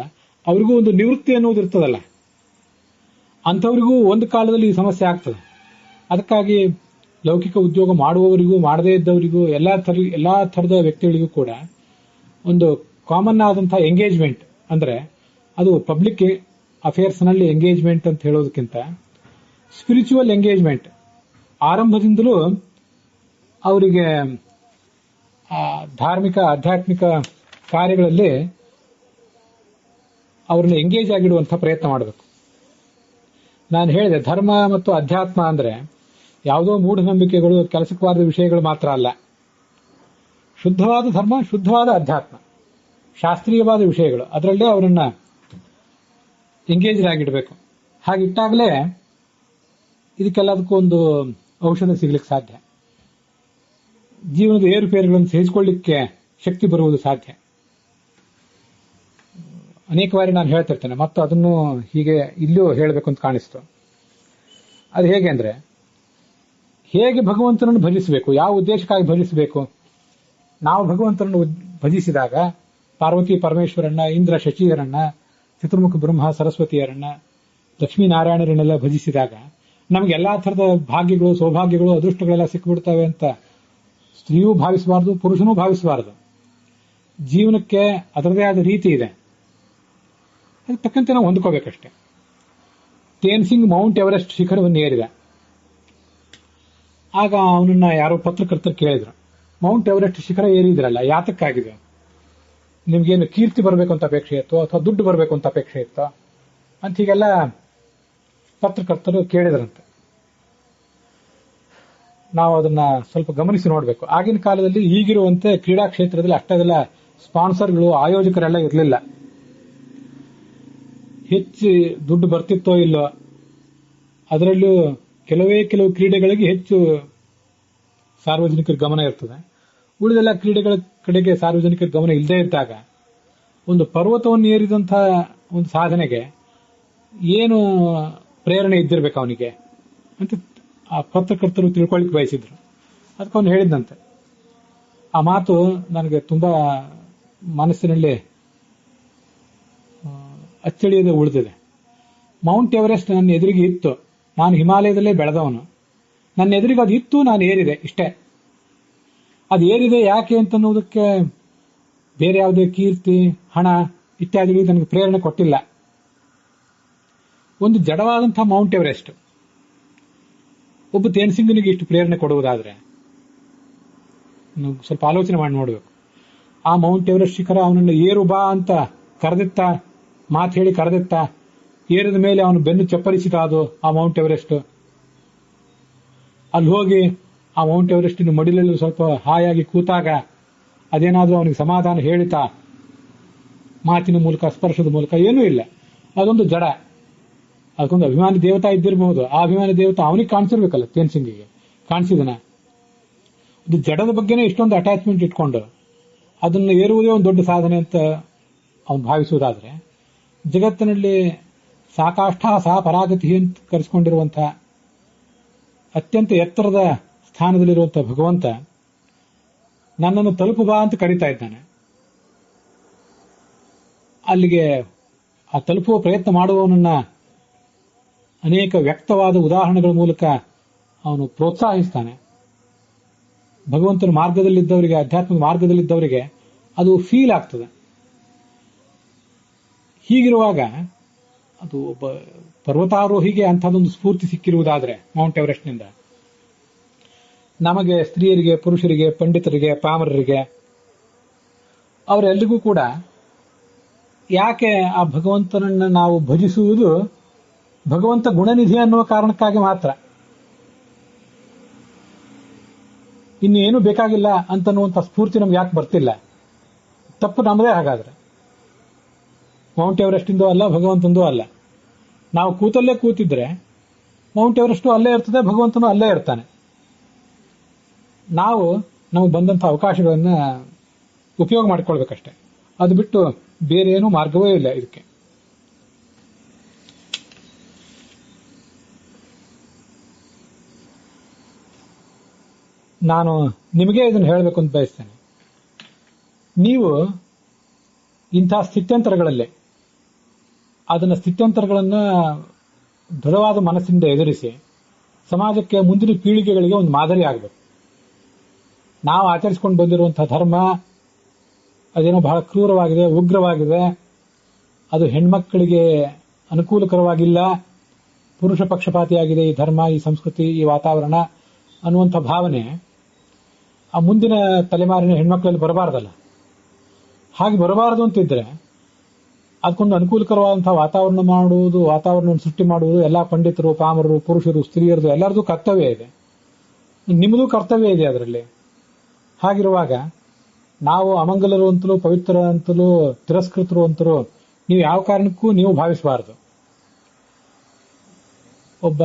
A: ಅವರಿಗೂ ಒಂದು ನಿವೃತ್ತಿ ಅನ್ನೋದು ಇರ್ತದಲ್ಲ, ಅಂಥವರಿಗೂ ಒಂದು ಕಾಲದಲ್ಲಿ ಈ ಸಮಸ್ಯೆ ಆಗ್ತದೆ. ಅದಕ್ಕಾಗಿ ಲೌಕಿಕ ಉದ್ಯೋಗ ಮಾಡುವವರಿಗೂ ಮಾಡದೇ ಇದ್ದವರಿಗೂ ಎಲ್ಲಾ ಥರದ ವ್ಯಕ್ತಿಗಳಿಗೂ ಕೂಡ ಒಂದು ಕಾಮನ್ ಆದಂತಹ ಎಂಗೇಜ್ಮೆಂಟ್, ಅಂದ್ರೆ ಅದು ಪಬ್ಲಿಕ್ ಅಫೇರ್ಸ್ ನಲ್ಲಿ ಎಂಗೇಜ್ಮೆಂಟ್ ಅಂತ ಹೇಳೋದಕ್ಕಿಂತ ಸ್ಪಿರಿಚುವಲ್ ಎಂಗೇಜ್ಮೆಂಟ್, ಆರಂಭದಿಂದಲೂ ಅವರಿಗೆ ಧಾರ್ಮಿಕ ಆಧ್ಯಾತ್ಮಿಕ ಕಾರ್ಯಗಳಲ್ಲಿ ಅವ್ರನ್ನ ಎಂಗೇಜ್ ಆಗಿಡುವಂತಹ ಪ್ರಯತ್ನ ಮಾಡಬೇಕು. ನಾನು ಹೇಳಿದೆ, ಧರ್ಮ ಮತ್ತು ಅಧ್ಯಾತ್ಮ ಅಂದ್ರೆ ಯಾವುದೋ ಮೂಢನಂಬಿಕೆಗಳು, ಕೆಲಸಕ್ಕೆ ವಿಷಯಗಳು ಮಾತ್ರ ಅಲ್ಲ. ಶುದ್ಧವಾದ ಧರ್ಮ, ಶುದ್ಧವಾದ ಅಧ್ಯಾತ್ಮ, ಶಾಸ್ತ್ರೀಯವಾದ ವಿಷಯಗಳು, ಅದರಲ್ಲೇ ಅವರನ್ನ ಎಂಗೇಜ್ ಆಗಿಡಬೇಕು. ಹಾಗಿಟ್ಟಾಗಲೇ ಇದಕ್ಕೆಲ್ಲದಕ್ಕೂ ಒಂದು ಔಷಧ ಸಿಗ್ಲಿಕ್ಕೆ ಸಾಧ್ಯ. ಜೀವನದ ಏರುಪೇರುಗಳನ್ನು ಸಹಿಸಿಕೊಳ್ಳಿಕ್ಕೆ ಶಕ್ತಿ ಬರುವುದು ಸಾಧ್ಯ. ಅನೇಕ ಬಾರಿ ನಾನು ಹೇಳ್ತಿರ್ತೇನೆ, ಮತ್ತು ಅದನ್ನು ಹೀಗೆ ಇಲ್ಲೂ ಹೇಳಬೇಕು ಅಂತ ಕಾಣಿಸ್ತು. ಅದು ಹೇಗೆ ಅಂದ್ರೆ, ಹೇಗೆ ಭಗವಂತನನ್ನು ಭಜಿಸಬೇಕು, ಯಾವ ಉದ್ದೇಶಕ್ಕಾಗಿ ಭಜಿಸಬೇಕು. ನಾವು ಭಗವಂತನನ್ನು ಭಜಿಸಿದಾಗ ಪಾರ್ವತಿ ಪರಮೇಶ್ವರನ್ನ, ಇಂದ್ರ ಶಚಿಯರನ್ನ, ಚತುರ್ಮುಖ ಬ್ರಹ್ಮ ಸರಸ್ವತಿಯರನ್ನ, ಲಕ್ಷ್ಮೀನಾರಾಯಣರನ್ನೆಲ್ಲ ಭಜಿಸಿದಾಗ ನಮ್ಗೆ ಎಲ್ಲಾ ಥರದ ಭಾಗ್ಯಗಳು, ಸೌಭಾಗ್ಯಗಳು, ಅದೃಷ್ಟಗಳೆಲ್ಲ ಸಿಕ್ಕಿಬಿಡ್ತವೆ ಅಂತ ಸ್ತ್ರೀಯೂ ಭಾವಿಸಬಾರದು, ಪುರುಷನೂ ಭಾವಿಸಬಾರದು. ಜೀವನಕ್ಕೆ ಅದರದೇ ಆದ ರೀತಿ ಇದೆ, ಅದಕ್ಕೆ ತಕ್ಕಂತೆ ನಾವು ಹೊಂದ್ಕೋಬೇಕಷ್ಟೆ. ತೇನ್ ಸಿಂಗ್ ಮೌಂಟ್ ಎವರೆಸ್ಟ್ ಶಿಖರವನ್ನು ಏರಿದ. ಆಗ ಅವನನ್ನ ಯಾರೋ ಪತ್ರಕರ್ತರು ಕೇಳಿದ್ರು, ಮೌಂಟ್ ಎವರೆಸ್ಟ್ ಶಿಖರ ಏರಿದ್ರಲ್ಲ, ಯಾತಕ್ಕಾಗಿದೆ? ನಿಮ್ಗೇನು ಕೀರ್ತಿ ಬರಬೇಕು ಅಂತ ಅಪೇಕ್ಷೆ ಇತ್ತೋ ಅಥವಾ ದುಡ್ಡು ಬರಬೇಕು ಅಂತ ಅಪೇಕ್ಷೆ ಇತ್ತೋ ಅಂತ ಹೀಗೆಲ್ಲ ಪತ್ರಕರ್ತರು ಕೇಳಿದ್ರಂತೆ. ನಾವು ಅದನ್ನ ಸ್ವಲ್ಪ ಗಮನಿಸಿ ನೋಡಬೇಕು. ಆಗಿನ ಕಾಲದಲ್ಲಿ ಈಗಿರುವಂತೆ ಕ್ರೀಡಾ ಕ್ಷೇತ್ರದಲ್ಲಿ ಅಷ್ಟೆಲ್ಲ ಸ್ಪಾನ್ಸರ್ಗಳು, ಆಯೋಜಕರೆಲ್ಲ ಇರಲಿಲ್ಲ. ಹೆಚ್ಚು ದುಡ್ಡು ಬರ್ತಿತ್ತೋ ಇಲ್ಲೋ, ಅದರಲ್ಲೂ ಕೆಲವು ಕ್ರೀಡೆಗಳಿಗೆ ಹೆಚ್ಚು ಸಾರ್ವಜನಿಕರ ಗಮನ ಇರ್ತದೆ. ಉಳಿದೆಲ್ಲ ಕ್ರೀಡೆಗಳ ಕಡೆಗೆ ಸಾರ್ವಜನಿಕರ ಗಮನ ಇಲ್ಲದೇ ಇದ್ದಾಗ ಒಂದು ಪರ್ವತವನ್ನು ಏರಿದಂತಹ ಒಂದು ಸಾಧನೆಗೆ ಏನು ಪ್ರೇರಣೆ ಇದ್ದಿರ್ಬೇಕು ಅವನಿಗೆ ಅಂತ ಆ ಪತ್ರಕರ್ತರು ತಿಳ್ಕೊಳ್ಳಿಕ್ಕೆ ಬಯಸಿದ್ರು. ಅದಕ್ಕೆ ಅವನು ಹೇಳಿದಂತೆ. ಆ ಮಾತು ನನಗೆ ತುಂಬಾ ಮನಸ್ಸಿನಲ್ಲಿ ಅಚ್ಚಳಿಯದೆ ಉಳಿದಿದೆ. ಮೌಂಟ್ ಎವರೆಸ್ಟ್ ನನ್ನ ಎದುರಿಗೆ ಇತ್ತು, ನಾನು ಹಿಮಾಲಯದಲ್ಲೇ ಬೆಳೆದವನು, ನನ್ನ ಎದುರಿಗೆ ಅದು ಇತ್ತು, ನಾನು ಏರಿದೆ, ಇಷ್ಟೇ. ಅದು ಏರಿದೆ ಯಾಕೆ ಅಂತನ್ನುವುದಕ್ಕೆ ಬೇರೆ ಯಾವುದೇ ಕೀರ್ತಿ, ಹಣ ಇತ್ಯಾದಿಗಳು ನನಗೆ ಪ್ರೇರಣೆ ಕೊಟ್ಟಿಲ್ಲ. ಒಂದು ಜಡವಾದಂತಹ ಮೌಂಟ್ ಎವರೆಸ್ಟ್ ಒಬ್ಬ ತೇನ್ಸಿಂಗನಿಗೆ ಇಷ್ಟು ಪ್ರೇರಣೆ ಕೊಡುವುದಾದ್ರೆ ಸ್ವಲ್ಪ ಆಲೋಚನೆ ಮಾಡಿ ನೋಡಬೇಕು. ಆ ಮೌಂಟ್ ಎವರೆಸ್ಟ್ ಶಿಖರ ಅವನನ್ನು ಏರು ಬಾ ಅಂತ ಕರೆದಿತ್ತ, ಮಾತು ಹೇಳಿ ಕರೆದಿತ್ತ. ಏರಿದ ಮೇಲೆ ಅವನು ಬೆನ್ನು ಚಪ್ಪರಿಸಿದ ಅದು ಆ ಮೌಂಟ್ ಎವರೆಸ್ಟ್. ಅಲ್ಲಿ ಹೋಗಿ ಆ ಮೌಂಟ್ ಎವರೆಸ್ಟಿನ ಮಡಿಲಲ್ಲಿ ಸ್ವಲ್ಪ ಹಾಯಾಗಿ ಕೂತಾಗ ಅದೇನಾದ್ರೂ ಅವನಿಗೆ ಸಮಾಧಾನ ಹೇಳಿತಾ? ಮಾತಿನ ಮೂಲಕ, ಸ್ಪರ್ಶದ ಮೂಲಕ ಏನೂ ಇಲ್ಲ. ಅದೊಂದು ಜಡ. ಅದಕ್ಕೊಂದು ಅಭಿಮಾನಿ ದೇವತಾ ಇದ್ದಿರಬಹುದು. ಆ ಅಭಿಮಾನಿ ದೇವತಾ ಅವನಿಗೆ ಕಾಣಿಸಿರ್ಬೇಕಲ್ಲ, ತೇನ್ಸಿಂಗಿಗೆ ಕಾಣಿಸಿದನ. ಒಂದು ಜಡದ ಬಗ್ಗೆನೇ ಇಷ್ಟೊಂದು ಅಟ್ಯಾಚ್ಮೆಂಟ್ ಇಟ್ಕೊಂಡು ಅದನ್ನು ಏರುವುದೇ ಒಂದು ದೊಡ್ಡ ಸಾಧನೆ ಅಂತ ಅವನು ಭಾವಿಸುವುದಾದ್ರೆ, ಜಗತ್ತಿನಲ್ಲಿ ಸಾಕಾಷ್ಠ ಸಹ ಪರಾಗತಿ ಅಂತ ಕರೆಸಿಕೊಂಡಿರುವಂತಹ ಅತ್ಯಂತ ಎತ್ತರದ ಸ್ಥಾನದಲ್ಲಿರುವಂತಹ ಭಗವಂತ ನನ್ನನ್ನು ತಲುಪು ಬಾ ಅಂತ ಕರೀತಾ ಇದ್ದಾನೆ. ಅಲ್ಲಿಗೆ ಆ ತಲುಪುವ ಪ್ರಯತ್ನ ಮಾಡುವವನನ್ನ ಅನೇಕ ವ್ಯಕ್ತವಾದ ಉದಾಹರಣೆಗಳ ಮೂಲಕ ಅವನು ಪ್ರೋತ್ಸಾಹಿಸ್ತಾನೆ. ಭಗವಂತನ ಮಾರ್ಗದಲ್ಲಿದ್ದವರಿಗೆ, ಆಧ್ಯಾತ್ಮಿಕ ಮಾರ್ಗದಲ್ಲಿದ್ದವರಿಗೆ ಅದು ಫೀಲ್ ಆಗ್ತದೆ. ಹೀಗಿರುವಾಗ ಅದು ಒಬ್ಬ ಪರ್ವತಾರೋಹಿಗೆ ಅಂಥದ್ದೊಂದು ಸ್ಫೂರ್ತಿ ಸಿಕ್ಕಿರುವುದಾದ್ರೆ ಮೌಂಟ್ ಎವರೆಸ್ಟ್ನಿಂದ, ನಮಗೆ ಸ್ತ್ರೀಯರಿಗೆ, ಪುರುಷರಿಗೆ, ಪಂಡಿತರಿಗೆ, ಪಾಮರರಿಗೆ, ಅವರೆಲ್ಲರಿಗೂ ಕೂಡ ಯಾಕೆ ಆ ಭಗವಂತನನ್ನು ನಾವು ಭಜಿಸುವುದು ಭಗವಂತ ಗುಣನಿಧಿ ಅನ್ನುವ ಕಾರಣಕ್ಕಾಗಿ ಮಾತ್ರ, ಇನ್ನೇನು ಬೇಕಾಗಿಲ್ಲ ಅಂತನ್ನುವಂಥ ಸ್ಫೂರ್ತಿ ನಮ್ಗೆ ಯಾಕೆ ಬರ್ತಿಲ್ಲ? ತಪ್ಪು ನಮ್ಮದೇ. ಹಾಗಾದ್ರೆ ಮೌಂಟ್ ಎವರೆಸ್ಟಿಂದೂ ಅಲ್ಲ, ಭಗವಂತಂದೂ ಅಲ್ಲ. ನಾವು ಕೂತಲ್ಲೇ ಕೂತಿದ್ರೆ ಮೌಂಟ್ ಎವರೆಸ್ಟು ಅಲ್ಲೇ ಇರ್ತದೆ, ಭಗವಂತನೂ ಅಲ್ಲೇ ಇರ್ತಾನೆ. ನಾವು ನಮಗೆ ಬಂದಂಥ ಅವಕಾಶಗಳನ್ನ ಉಪಯೋಗ ಮಾಡಿಕೊಳ್ಬೇಕಷ್ಟೆ. ಅದು ಬಿಟ್ಟು ಬೇರೆ ಏನೂ ಮಾರ್ಗವೇ ಇಲ್ಲ ಇದಕ್ಕೆ. ನಾನು ನಿಮಗೆ ಇದನ್ನು ಹೇಳಬೇಕು ಅಂತ ಬಯಸ್ತೇನೆ. ನೀವು ಇಂಥ ಸ್ಥಿತ್ಯಂತರಗಳಲ್ಲಿ ಅದನ್ನ ಸ್ಥಿತ್ಯಂತರಗಳನ್ನು ದೃಢವಾದ ಮನಸ್ಸಿಂದ ಎದುರಿಸಿ ಸಮಾಜಕ್ಕೆ, ಮುಂದಿನ ಪೀಳಿಗೆಗಳಿಗೆ ಒಂದು ಮಾದರಿ ಆಗಬೇಕು. ನಾವು ಆಚರಿಸಿಕೊಂಡು ಬಂದಿರುವಂತಹ ಧರ್ಮ ಅದೇನೋ ಬಹಳ ಕ್ರೂರವಾಗಿದೆ, ಉಗ್ರವಾಗಿದೆ, ಅದು ಹೆಣ್ಮಕ್ಕಳಿಗೆ ಅನುಕೂಲಕರವಾಗಿಲ್ಲ, ಪುರುಷ ಪಕ್ಷಪಾತಿಯಾಗಿದೆ ಈ ಧರ್ಮ, ಈ ಸಂಸ್ಕೃತಿ, ಈ ವಾತಾವರಣ ಅನ್ನುವಂಥ ಭಾವನೆ ಆ ಮುಂದಿನ ತಲೆಮಾರಿನ ಹೆಣ್ಮಕ್ಳಲ್ಲಿ ಬರಬಾರ್ದಲ್ಲ. ಹಾಗೆ ಬರಬಾರದು ಅಂತಿದ್ರೆ ಅದಕ್ಕೊಂದು ಅನುಕೂಲಕರವಾದಂತಹ ವಾತಾವರಣ ಮಾಡುವುದು, ವಾತಾವರಣವನ್ನು ಸೃಷ್ಟಿ ಮಾಡುವುದು ಎಲ್ಲ ಪಂಡಿತರು, ಪಾಮರರು, ಪುರುಷರು, ಸ್ತ್ರೀಯರದು ಎಲ್ಲರದು ಕರ್ತವ್ಯ ಇದೆ. ನಿಮ್ಮದು ಕರ್ತವ್ಯ ಇದೆ ಅದರಲ್ಲಿ. ಹಾಗಿರುವಾಗ ನಾವು ಅಮಂಗಲರು ಅಂತಲೂ, ಪವಿತ್ರ ಅಂತಲೂ, ತಿರಸ್ಕೃತರು ಅಂತಲೂ ನೀವು ಯಾವ ಕಾರಣಕ್ಕೂ ನೀವು ಭಾವಿಸಬಾರದು. ಒಬ್ಬ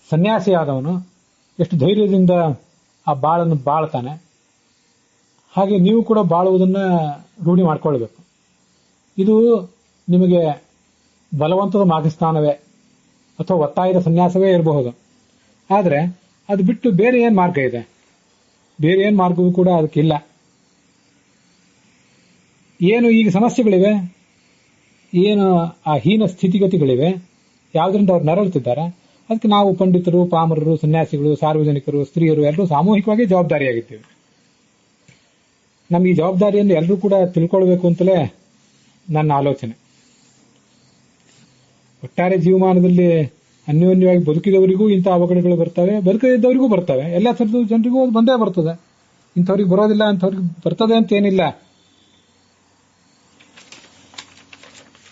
A: ಸನ್ಯಾಸಿಯಾದವನು ಎಷ್ಟು ಧೈರ್ಯದಿಂದ ಆ ಬಾಳನ್ನು ಬಾಳ್ತಾನೆ, ಹಾಗೆ ನೀವು ಕೂಡ ಬಾಳುವುದನ್ನ ರೂಢಿ ಮಾಡ್ಕೊಳ್ಬೇಕು. ಇದು ನಿಮಗೆ ಬಲವಂತದ ಮಾರ್ಗಸ್ಥಾನವೇ ಅಥವಾ ಒತ್ತಾಯದ ಸನ್ಯಾಸವೇ ಇರಬಹುದು. ಆದರೆ ಅದು ಬಿಟ್ಟು ಬೇರೆ ಏನ್ ಮಾರ್ಗ ಇದೆ? ಬೇರೆ ಏನ್ ಮಾರ್ಗವೂ ಕೂಡ ಅದಕ್ಕಿಲ್ಲ. ಏನು ಈಗ ಸಮಸ್ಯೆಗಳಿವೆ, ಏನು ಆ ಹೀನ ಸ್ಥಿತಿಗತಿಗಳಿವೆ, ಯಾವುದರಿಂದ ಅವ್ರು ನರಳುತ್ತಿದ್ದಾರೆ, ಅದಕ್ಕೆ ನಾವು ಪಂಡಿತರು, ಪಾಮರರು, ಸನ್ಯಾಸಿಗಳು, ಸಾರ್ವಜನಿಕರು, ಸ್ತ್ರೀಯರು ಎಲ್ಲರೂ ಸಾಮೂಹಿಕವಾಗಿ ಜವಾಬ್ದಾರಿಯಾಗಿದ್ದೇವೆ. ನಮ್ಗೆ ಈ ಜವಾಬ್ದಾರಿಯನ್ನು ಎಲ್ಲರೂ ಕೂಡ ತಿಳ್ಕೊಳ್ಬೇಕು ಅಂತಲೇ ನನ್ನ ಆಲೋಚನೆ. ಒಟ್ಟಾರೆ ಜೀವಮಾನದಲ್ಲಿ ಅನ್ಯೋನ್ಯವಾಗಿ ಬದುಕಿದವರಿಗೂ ಇಂಥ ಅವಘಡಗಳು ಬರ್ತವೆ, ಬದುಕದಿದ್ದವರಿಗೂ ಬರ್ತವೆ. ಎಲ್ಲ ಥರದ ಜನರಿಗೂ ಅದು ಬಂದೇ ಬರ್ತದೆ. ಇಂಥವ್ರಿಗೆ ಬರೋದಿಲ್ಲ, ಅಂಥವ್ರಿಗೆ ಬರ್ತದೆ ಅಂತ ಏನಿಲ್ಲ.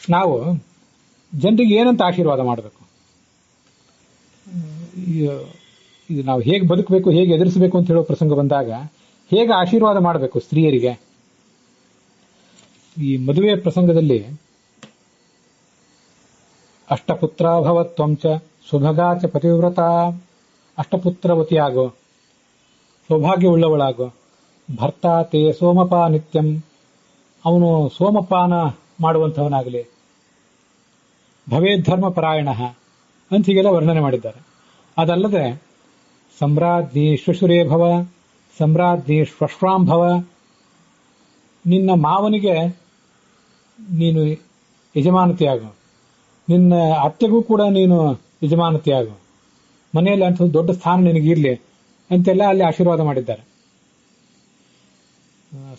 A: ನಾವು ಜನರಿಗೆ ಏನಂತ ಆಶೀರ್ವಾದ ಮಾಡಬೇಕು? ಇದು ನಾವು ಹೇಗೆ ಬದುಕಬೇಕು, ಹೇಗೆ ಎದುರಿಸಬೇಕು ಅಂತ ಹೇಳೋ ಪ್ರಸಂಗ ಬಂದಾಗ ಹೇಗೆ ಆಶೀರ್ವಾದ ಮಾಡಬೇಕು ಸ್ತ್ರೀಯರಿಗೆ? ಈ ಮದುವೆ ಪ್ರಸಂಗದಲ್ಲಿ ಅಷ್ಟಪುತ್ರ ಭವತ್ವಂಚ ಸುಭಗಾಚ ಪತಿವ್ರತ, ಅಷ್ಟಪುತ್ರವತಿ ಆಗೋ, ಸೌಭಾಗ್ಯವುಳ್ಳವಳಾಗೋ, ಭರ್ತ ತೇ ಸೋಮಪ ನಿತ್ಯಂ, ಅವನು ಸೋಮಪಾನ ಮಾಡುವಂಥವನಾಗಲಿ, ಭವೇದ್ಧರ್ಮ ಪರಾಯಣ ಅಂತ ಹೀಗೆಲ್ಲ ವರ್ಣನೆ ಮಾಡಿದ್ದಾರೆ. ಅದಲ್ಲದೆ ಸಮ್ರಾಜ್ಞಿ ಶ್ವಶುರೇ ಭವ, ಸಮ್ರಾಜ್ಞಿ ಶ್ವಶ್ವಾಂಭವ, ನಿನ್ನ ಮಾವನಿಗೆ ನೀನು ಯಜಮಾನತಿಯಾಗು, ನಿನ್ನ ಅತ್ತೆಗೂ ಕೂಡ ನೀನು ಯಜಮಾನತಿಯಾಗು, ಮನೆಯಲ್ಲಿ ಅಂತ ದೊಡ್ಡ ಸ್ಥಾನ ನಿನಗಿರ್ಲಿ ಅಂತೆಲ್ಲ ಅಲ್ಲಿ ಆಶೀರ್ವಾದ ಮಾಡಿದ್ದಾರೆ.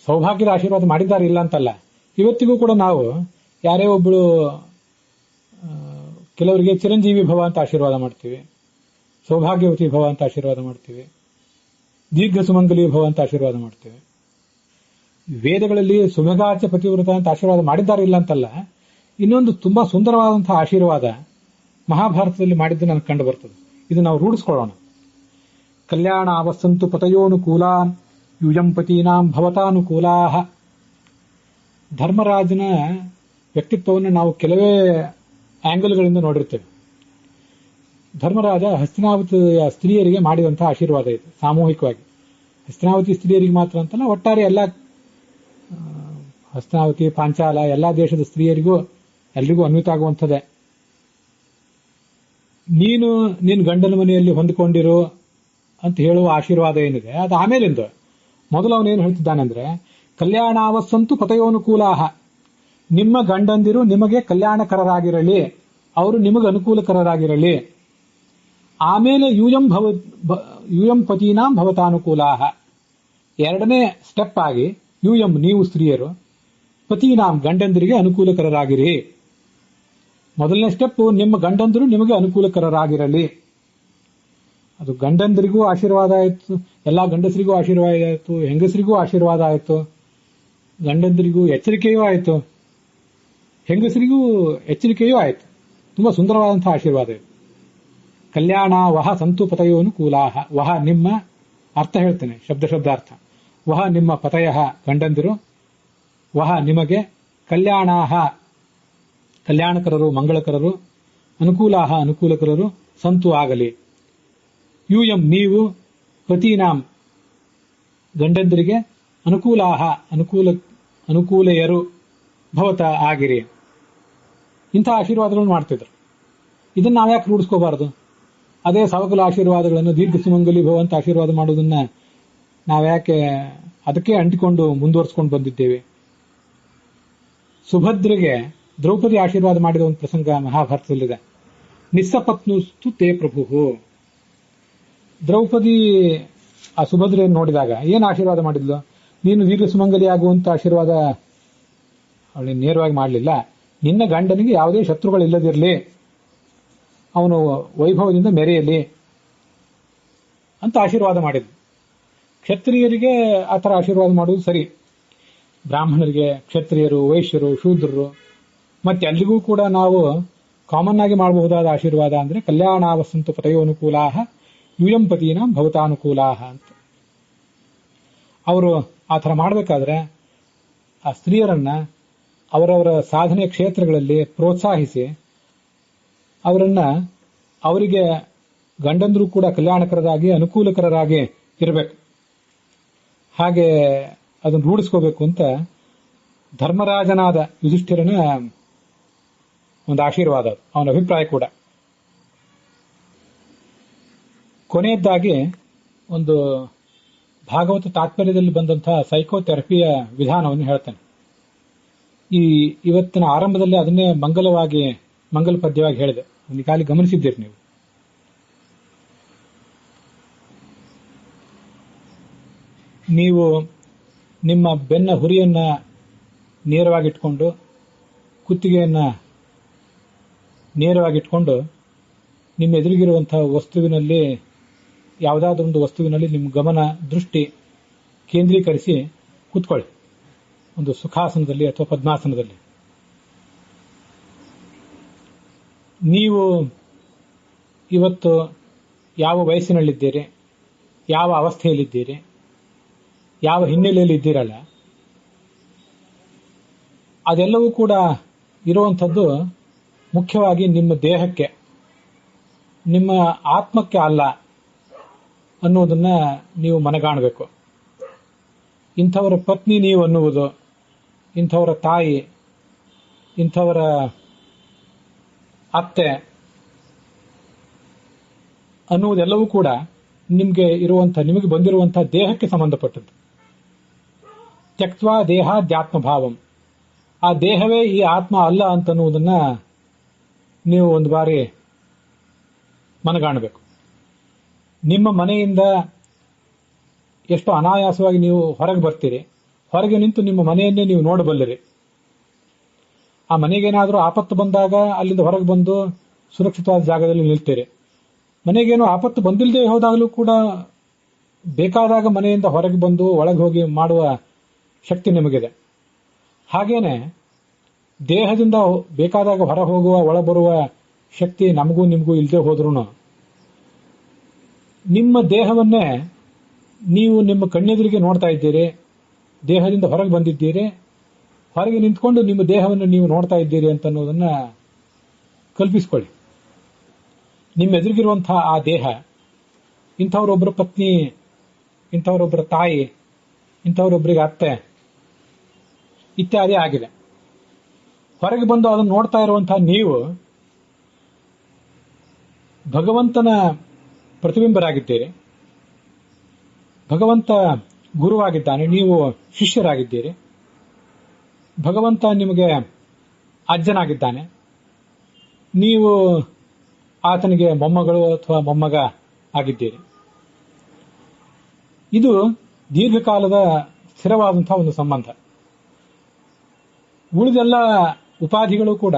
A: ಸೌಭಾಗ್ಯದ ಆಶೀರ್ವಾದ ಮಾಡಿದ್ದಾರೆ, ಇಲ್ಲ ಅಂತಲ್ಲ. ಇವತ್ತಿಗೂ ಕೂಡ ನಾವು ಯಾರೇ ಒಬ್ಬಳು ಕೆಲವರಿಗೆ ಚಿರಂಜೀವಿ ಭವ ಅಂತ ಆಶೀರ್ವಾದ ಮಾಡ್ತೀವಿ, ಸೌಭಾಗ್ಯವತಿ ಭವ ಅಂತ ಆಶೀರ್ವಾದ ಮಾಡ್ತೀವಿ, ದೀರ್ಘ ಸುಮಂಗಲಿ ಭವ ಅಂತ ಆಶೀರ್ವಾದ ಮಾಡ್ತೀವಿ. ವೇದಗಳಲ್ಲಿ ಸುಭಗಾಚ ಪತಿವ್ರತ ಅಂತ ಆಶೀರ್ವಾದ ಮಾಡಿದ್ದಾರೆ, ಇಲ್ಲ ಅಂತಲ್ಲ. ಇನ್ನೊಂದು ತುಂಬಾ ಸುಂದರವಾದಂತಹ ಆಶೀರ್ವಾದ ಮಹಾಭಾರತದಲ್ಲಿ ಮಾಡಿದ್ದು ನನಗೆ ಕಂಡು ಬರ್ತದೆ. ಇದು ನಾವು ರೂಢಿಸ್ಕೊಳ್ಳೋಣ. ಕಲ್ಯಾಣ ಅವಸ್ತಂತು ಪತಯೋನುಕೂಲಾನ್ ಯೂಯಂ ಪತೀನಾಂ ಭವತಾನುಕೂಲಾ. ಧರ್ಮರಾಜನ ವ್ಯಕ್ತಿತ್ವವನ್ನು ನಾವು ಕೆಲವೇ ಆಂಗಲ್ಗಳಿಂದ ನೋಡಿರ್ತೇವೆ. ಧರ್ಮರಾಜ ಹಸ್ತಿನಾವತಿಯ ಸ್ತ್ರೀಯರಿಗೆ ಮಾಡಿದಂತಹ ಆಶೀರ್ವಾದ ಇದೆ ಸಾಮೂಹಿಕವಾಗಿ. ಹಸ್ತಿನಾವತಿ ಸ್ತ್ರೀಯರಿಗೆ ಮಾತ್ರ ಅಂತಲ್ಲ, ಒಟ್ಟಾರೆ ಎಲ್ಲ ಹಸ್ತಿನಾವತಿ, ಪಾಂಚಾಲ ಎಲ್ಲಾ ದೇಶದ ಸ್ತ್ರೀಯರಿಗೂ ಎಲ್ರಿಗೂ ಅನ್ವಿತ ಆಗುವಂಥದ್ದೇ. ನೀನು ನಿನ್ನ ಗಂಡನ ಮನೆಯಲ್ಲಿ ಹೊಂದಿಕೊಂಡಿರು ಅಂತ ಹೇಳುವ ಆಶೀರ್ವಾದ ಏನಿದೆ ಅದು ಆಮೇಲಿಂದ. ಮೊದಲು ಅವನೇನು ಹೇಳ್ತಿದ್ದಾನೆಂದ್ರೆ, ಕಲ್ಯಾಣಾವಸ್ಸಂತು ಪತಯೋನುಕೂಲಾಹ, ನಿಮ್ಮ ಗಂಡಂದಿರು ನಿಮಗೆ ಕಲ್ಯಾಣಕರರಾಗಿರಲಿ, ಅವರು ನಿಮಗೆ ಅನುಕೂಲಕರರಾಗಿರಲಿ. ಆಮೇಲೆ ಯೂಯಂ ಪತೀನಾಂ ಭವತಾನುಕೂಲಾಹ, ಎರಡನೇ ಸ್ಟೆಪ್ ಆಗಿ ಯೂಯಂ ನೀವು ಸ್ತ್ರೀಯರು, ಪತೀನಾಂ ಗಂಡಂದಿರಿಗೆ ಅನುಕೂಲಕರರಾಗಿರಿ. ಮೊದಲನೇ ಸ್ಟೆಪ್ ನಿಮ್ಮ ಗಂಡಂದಿರು ನಿಮಗೆ ಅನುಕೂಲಕರರಾಗಿರಲಿ. ಅದು ಗಂಡಂದರಿಗೂ ಆಶೀರ್ವಾದ ಆಯಿತು, ಎಲ್ಲಾ ಗಂಡಸರಿಗೂ ಆಶೀರ್ವಾದ ಆಯಿತು, ಹೆಂಗಸರಿಗೂ ಆಶೀರ್ವಾದ ಆಯಿತು, ಗಂಡಂದರಿಗೂ ಎಚ್ಚರಿಕೆಯೂ ಆಯಿತು, ಹೆಂಗಸರಿಗೂ ಎಚ್ಚರಿಕೆಯೂ ಆಯಿತು. ತುಂಬಾ ಸುಂದರವಾದಂತಹ ಆಶೀರ್ವಾದ ಇದು. ಕಲ್ಯಾಣ ವಹ ಸಂತು ಪತಯೋನುಕೂಲಾಹ. ವಹ ನಿಮ್ಮ ಅರ್ಥ ಹೇಳ್ತೇನೆ, ಶಬ್ದಾರ್ಥ. ವಹ ನಿಮ್ಮ ಪತಯ ಗಂಡಂದಿರು, ವಹ ನಿಮಗೆ, ಕಲ್ಯಾಣಾಹ ಕಲ್ಯಾಣಕರರು ಮಂಗಳಕರರು, ಅನುಕೂಲಾಹ ಅನುಕೂಲಕರರು, ಸಂತು ಆಗಲಿ. ಯೂಯಂ ನೀವು, ಪತೀನಾಂ ಗಂಡಂದಿರಿಗೆ, ಅನುಕೂಲಾಹ ಅನುಕೂಲೆಯರು, ಭವತ ಆಗಿರಿ. ಇಂಥ ಆಶೀರ್ವಾದಗಳನ್ನು ಮಾಡ್ತಿದ್ರು. ಇದನ್ನ ನಾವ್ಯಾಕೆ ರೂಢಿಸ್ಕೋಬಾರದು? ಅದೇ ಸವಕಲ ಆಶೀರ್ವಾದಗಳನ್ನು ದೀರ್ಘ ಸುಮಂಗಲಿ ಭವ ಅಂತ ಆಶೀರ್ವಾದ ಮಾಡೋದನ್ನ ನಾವ್ಯಾಕೆ ಅದಕ್ಕೆ ಅಂಟಿಕೊಂಡು ಮುಂದುವರಿಸಿಕೊಂಡು ಬಂದಿದ್ದೇವೆ? ಸುಭದ್ರೆಗೆ ದ್ರೌಪದಿ ಆಶೀರ್ವಾದ ಮಾಡಿದ ಒಂದು ಪ್ರಸಂಗ ಮಹಾಭಾರತದಲ್ಲಿದೆ. ನಿಸ್ಸಪತ್ನುಸ್ತು ತೇ ಪ್ರಭು. ದ್ರೌಪದಿ ಆ ಸುಭದ್ರೆಯನ್ನು ನೋಡಿದಾಗ ಏನು ಆಶೀರ್ವಾದ ಮಾಡಿದ್ಲು? ನೀನು ದೀರ್ಘ ಸುಮಂಗಲಿ ಆಗುವಂತ ಆಶೀರ್ವಾದ ಅವಳಿಗೆ ನೇರವಾಗಿ ಮಾಡಲಿಲ್ಲ. ನಿನ್ನ ಗಂಡನಿಗೆ ಯಾವುದೇ ಶತ್ರುಗಳಿಲ್ಲದಿರಲಿ, ಅವನು ವೈಭವದಿಂದ ಮೆರೆಯಲಿ ಅಂತ ಆಶೀರ್ವಾದ ಮಾಡಿದ್ಲು. ಕ್ಷತ್ರಿಯರಿಗೆ ಆ ಥರ ಆಶೀರ್ವಾದ ಮಾಡುವುದು ಸರಿ. ಬ್ರಾಹ್ಮಣರಿಗೆ, ಕ್ಷತ್ರಿಯರು, ವೈಶ್ಯರು, ಶೂದ್ರರು, ಮತ್ತೆ ಎಲ್ಲಿಗೂ ಕೂಡ ನಾವು ಕಾಮನ್ ಆಗಿ ಮಾಡಬಹುದಾದ ಆಶೀರ್ವಾದ ಅಂದ್ರೆ ಕಲ್ಯಾಣಾವಸಂತು ಪತಯೋನುಕೂಲಾಹ ಯೂಯಂ ಪತೀನಾಂ ಭವತಾನುಕೂಲಾಹ ಅಂತ. ಅವರು ಆ ಥರ ಮಾಡಬೇಕಾದ್ರೆ ಆ ಸ್ತ್ರೀಯರನ್ನ ಅವರವರ ಸಾಧನೆಯ ಕ್ಷೇತ್ರಗಳಲ್ಲಿ ಪ್ರೋತ್ಸಾಹಿಸಿ ಅವರಿಗೆ ಗಂಡಂದ್ರು ಕೂಡ ಕಲ್ಯಾಣಕರರಾಗಿ ಅನುಕೂಲಕರರಾಗಿ ಇರಬೇಕು. ಹಾಗೆ ಅದನ್ನು ರೂಢಿಸ್ಕೋಬೇಕು ಅಂತ ಧರ್ಮರಾಜನಾದ ಯುಧಿಷ್ಠಿರನ ಒಂದು ಆಶೀರ್ವಾದ, ಅವನ ಅಭಿಪ್ರಾಯ ಕೂಡ. ಕೊನೆಯದಾಗಿ ಒಂದು ಭಾಗವತ ತಾತ್ಪರ್ಯದಲ್ಲಿ ಬಂದಂತಹ ಸೈಕೋಥೆರಪಿಯ ವಿಧಾನವನ್ನು ಹೇಳ್ತಾನೆ. ಇವತ್ತಿನ ಆರಂಭದಲ್ಲಿ ಅದನ್ನೇ ಮಂಗಲ ಪದ್ಯವಾಗಿ ಹೇಳಿದೆ, ಈಗಾಗಲೇ ಗಮನಿಸಿದ್ದೀರಿ ನೀವು. ನೀವು ನಿಮ್ಮ ಬೆನ್ನ ಹುರಿಯನ್ನ ನೇರವಾಗಿಟ್ಕೊಂಡು, ಕುತ್ತಿಗೆಯನ್ನ ನೇರವಾಗಿಟ್ಕೊಂಡು, ನಿಮ್ಮ ಎದುರಿಗಿರುವಂತಹ ವಸ್ತುವಿನಲ್ಲಿ, ಯಾವುದಾದ್ರೂ ಒಂದು ವಸ್ತುವಿನಲ್ಲಿ ನಿಮ್ಮ ಗಮನ ದೃಷ್ಟಿ ಕೇಂದ್ರೀಕರಿಸಿ ಕೂತ್ಕೊಳ್ಳಿ, ಒಂದು ಸುಖಾಸನದಲ್ಲಿ ಅಥವಾ ಪದ್ಮಾಸನದಲ್ಲಿ. ನೀವು ಇವತ್ತು ಯಾವ ವಯಸ್ಸಿನಲ್ಲಿದ್ದೀರಿ, ಯಾವ ಅವಸ್ಥೆಯಲ್ಲಿದ್ದೀರಿ, ಯಾವ ಹಿನ್ನೆಲೆಯಲ್ಲಿ ಇದ್ದೀರಲ್ಲ, ಅದೆಲ್ಲವೂ ಕೂಡ ಇರುವಂಥದ್ದು ಮುಖ್ಯವಾಗಿ ನಿಮ್ಮ ದೇಹಕ್ಕೆ, ನಿಮ್ಮ ಆತ್ಮಕ್ಕೆ ಅಲ್ಲ ಅನ್ನೋದನ್ನ ನೀವು ಮನಗಾಣಬೇಕು. ಇಂಥವರ ಪತ್ನಿ ನೀವು ಅನ್ನುವುದು, ಇಂಥವರ ತಾಯಿ, ಇಂಥವರ ಅತ್ತೆ ಅನ್ನುವುದೆಲ್ಲವೂ ಕೂಡ ನಿಮಗೆ ಬಂದಿರುವಂತಹ ದೇಹಕ್ಕೆ ಸಂಬಂಧಪಟ್ಟದ್ದು. ತ್ಯಕ್ವಾ ದೇಹಾಧ್ಯಾತ್ಮಭಾವಂ, ಆ ದೇಹವೇ ಈ ಆತ್ಮ ಅಲ್ಲ ಅಂತನ್ನುವುದನ್ನ ನೀವು ಒಂದು ಬಾರಿ ಮನಗಾಣಬೇಕು. ನಿಮ್ಮ ಮನೆಯಿಂದ ಎಷ್ಟು ಅನಾಯಾಸವಾಗಿ ನೀವು ಹೊರಗೆ ಬರ್ತೀರಿ, ಹೊರಗೆ ನಿಂತು ನಿಮ್ಮ ಮನೆಯನ್ನೇ ನೀವು ನೋಡಬಲ್ಲಿರಿ. ಆ ಮನೆಗೇನಾದರೂ ಆಪತ್ತು ಬಂದಾಗ ಅಲ್ಲಿಂದ ಹೊರಗೆ ಬಂದು ಸುರಕ್ಷಿತವಾದ ಜಾಗದಲ್ಲಿ ನಿಲ್ತೀರಿ. ಮನೆಗೇನು ಆಪತ್ತು ಬಂದಿಲ್ಲದೆ ಹೋದಾಗಲೂ ಕೂಡ ಬೇಕಾದಾಗ ಮನೆಯಿಂದ ಹೊರಗೆ ಬಂದು ಒಳಗೆ ಹೋಗಿ ಮಾಡುವ ಶಕ್ತಿ ನಿಮಗಿದೆ. ಹಾಗೇನೆ ದೇಹದಿಂದ ಬೇಕಾದಾಗ ಹೊರ ಹೋಗುವ ಒಳ ಬರುವ ಶಕ್ತಿ ನಮಗೂ ನಿಮಗೂ ಇಲ್ಲದೆ ಹೋದ್ರೂ ನಿಮ್ಮ ದೇಹವನ್ನೇ ನೀವು ನಿಮ್ಮ ಕಣ್ಣೆದುರಿಗೆ ನೋಡ್ತಾ ಇದ್ದೀರಿ, ದೇಹದಿಂದ ಹೊರಗೆ ಬಂದಿದ್ದೀರಿ, ಹೊರಗೆ ನಿಂತ್ಕೊಂಡು ನಿಮ್ಮ ದೇಹವನ್ನು ನೀವು ನೋಡ್ತಾ ಇದ್ದೀರಿ ಅಂತ ಅನ್ನೋದನ್ನ ಕಲ್ಪಿಸ್ಕೊಳ್ಳಿ. ನಿಮ್ಮ ಎದುರಿಗಿರುವಂತಹ ಆ ದೇಹ ಇಂಥವರೊಬ್ಬರ ಪತ್ನಿ, ಇಂಥವರೊಬ್ಬರ ತಾಯಿ, ಇಂಥವರೊಬ್ಬರಿಗೆ ಅತ್ತೆ ಇತ್ಯಾದಿ ಆಗಿದೆ. ಹೊರಗೆ ಬಂದು ಅದನ್ನು ನೋಡ್ತಾ ಇರುವಂತಹ ನೀವು ಭಗವಂತನ ಪ್ರತಿಬಿಂಬರಾಗಿದ್ದೀರಿ. ಭಗವಂತ ಗುರುವಾಗಿದ್ದಾನೆ, ನೀವು ಶಿಷ್ಯರಾಗಿದ್ದೀರಿ. ಭಗವಂತ ನಿಮಗೆ ಅಜ್ಜನಾಗಿದ್ದಾನೆ, ನೀವು ಆತನಿಗೆ ಮೊಮ್ಮಗಳು ಅಥವಾ ಮೊಮ್ಮಗ ಆಗಿದ್ದೀರಿ. ಇದು ದೀರ್ಘಕಾಲದ ಸ್ಥಿರವಾದಂತಹ ಒಂದು ಸಂಬಂಧ. ಉಳಿದೆಲ್ಲ ಉಪಾಧಿಗಳು ಕೂಡ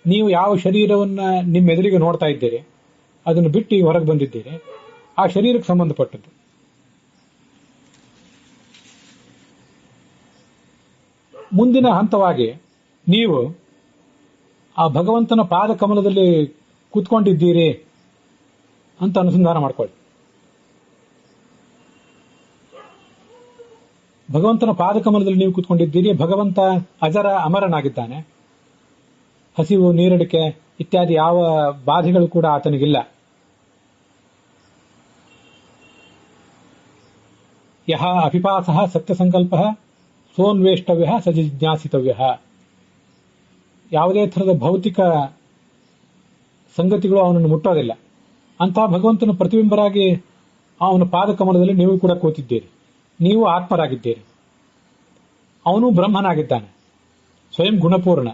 A: ನೀವು ಯಾವ ಶರೀರವನ್ನ ನಿಮ್ಮ ಎದುರಿಗೆ ನೋಡ್ತಾ ಇದ್ದೀರಿ, ಅದನ್ನು ಬಿಟ್ಟು ಹೊರಗೆ ಬಂದಿದ್ದೀರಿ, ಆ ಶರೀರಕ್ಕೆ ಸಂಬಂಧಪಟ್ಟದ್ದು. ಮುಂದಿನ ಹಂತವಾಗಿ ನೀವು ಆ ಭಗವಂತನ ಪಾದ ಕಮಲದಲ್ಲಿ ಕೂತ್ಕೊಂಡಿದ್ದೀರಿ ಅಂತ ಅನುಸಂಧಾನ ಮಾಡ್ಕೊಳ್ಳಿ. ಭಗವಂತನ ಪಾದ ಕಮಲದಲ್ಲಿ ನೀವು ಕೂತ್ಕೊಂಡಿದ್ದೀರಿ. ಭಗವಂತ ಅಜರ ಅಮರನಾಗಿದ್ದಾನೆ. ಹಸಿವು, ನೀರಡಿಕೆ ಇತ್ಯಾದಿ ಯಾವ ಬಾಧೆಗಳು ಕೂಡ ಆತನಿಗಿಲ್ಲ. ಯಹ ಅಪಿಪಾಸಃ ಸತ್ಯಸಂಕಲ್ಪ ಸೋನ್ವೇಷ್ಟವ್ಯ ಸಜಿಜ್ಞಾಸಿತವ್ಯ. ಯಾವುದೇ ಥರದ ಭೌತಿಕ ಸಂಗತಿಗಳು ಅವನನ್ನು ಮುಟ್ಟೋದಿಲ್ಲ. ಅಂತಹ ಭಗವಂತನ ಪ್ರತಿಬಿಂಬರಾಗಿ ಅವನ ಪಾದ ಕಮಲದಲ್ಲಿ ನೀವು ಕೂಡ ಕೂತಿದ್ದೀರಿ. ನೀವು ಆತ್ಮರಾಗಿದ್ದೀರಿ. ಅವನು ಬ್ರಹ್ಮನಾಗಿದ್ದಾನೆ, ಸ್ವಯಂ ಗುಣಪೂರ್ಣ.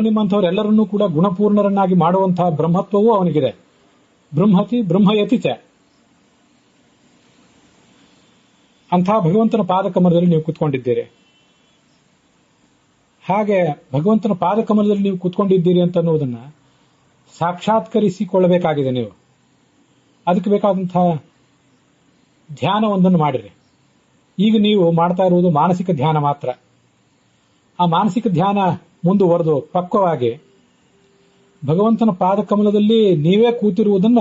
A: ನಿಮ್ಮಂಥವರೆಲ್ಲರನ್ನೂ ಕೂಡ ಗುಣಪೂರ್ಣರನ್ನಾಗಿ ಮಾಡುವಂತಹ ಬ್ರಹ್ಮತ್ವವೂ ಅವನಿಗಿದೆ. ಬ್ರಹ್ಮಯತಿ ಚ. ಅಂತಹ ಭಗವಂತನ ಪಾದ ಕಮಲದಲ್ಲಿ ನೀವು ಕೂತ್ಕೊಂಡಿದ್ದೀರಿ. ಹಾಗೆ ಭಗವಂತನ ಪಾದ ಕಮಲದಲ್ಲಿ ನೀವು ಕೂತ್ಕೊಂಡಿದ್ದೀರಿ ಅಂತ ಅನ್ನೋದನ್ನ ಸಾಕ್ಷಾತ್ಕರಿಸಿಕೊಳ್ಳಬೇಕಾಗಿದೆ ನೀವು. ಅದಕ್ಕೆ ಬೇಕಾದಂತಹ ಧ್ಯಾನವೊಂದನ್ನು ಮಾಡಿರಿ. ಈಗ ನೀವು ಮಾಡ್ತಾ ಇರುವುದು ಮಾನಸಿಕ ಧ್ಯಾನ ಮಾತ್ರ. ಆ ಮಾನಸಿಕ ಧ್ಯಾನ ಮುಂದುವರೆದು ಪಕ್ವವಾಗಿ ಭಗವಂತನ ಪಾದ ಕಮಲದಲ್ಲಿ ನೀವೇ ಕೂತಿರುವುದನ್ನ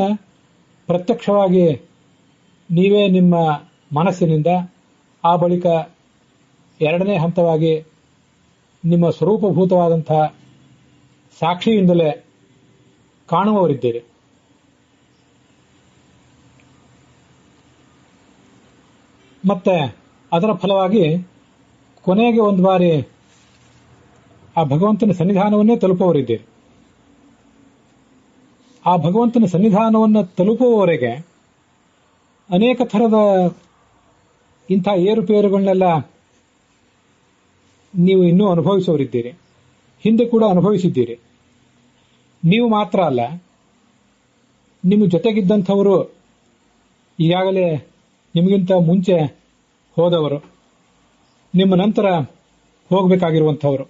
A: ಪ್ರತ್ಯಕ್ಷವಾಗಿ ನೀವೇ ನಿಮ್ಮ ಮನಸ್ಸಿನಿಂದ, ಆ ಬಳಿಕ ಎರಡನೇ ಹಂತವಾಗಿ ನಿಮ್ಮ ಸ್ವರೂಪಭೂತವಾದಂತಹ ಸಾಕ್ಷಿಯಿಂದಲೇ ಕಾಣುವವರಿದ್ದೀರಿ. ಮತ್ತೆ ಅದರ ಫಲವಾಗಿ ಕೊನೆಗೆ ಒಂದು ಬಾರಿ ಆ ಭಗವಂತನ ಸನ್ನಿಧಾನವನ್ನೇ ತಲುಪುವವರಿದ್ದೀರಿ. ಆ ಭಗವಂತನ ಸನ್ನಿಧಾನವನ್ನು ತಲುಪುವವರೆಗೆ ಅನೇಕ ಥರದ ಇಂಥ ಏರುಪೇರುಗಳನ್ನೆಲ್ಲ ನೀವು ಇನ್ನೂ ಅನುಭವಿಸುವವರಿದ್ದೀರಿ, ಹಿಂದೆ ಕೂಡ ಅನುಭವಿಸಿದ್ದೀರಿ. ನೀವು ಮಾತ್ರ ಅಲ್ಲ, ನಿಮ್ಮ ಜೊತೆಗಿದ್ದಂಥವರು, ಈಗಾಗಲೇ ನಿಮಗಿಂತ ಮುಂಚೆ ಹೋದವರು, ನಿಮ್ಮ ನಂತರ ಹೋಗಬೇಕಾಗಿರುವಂಥವರು,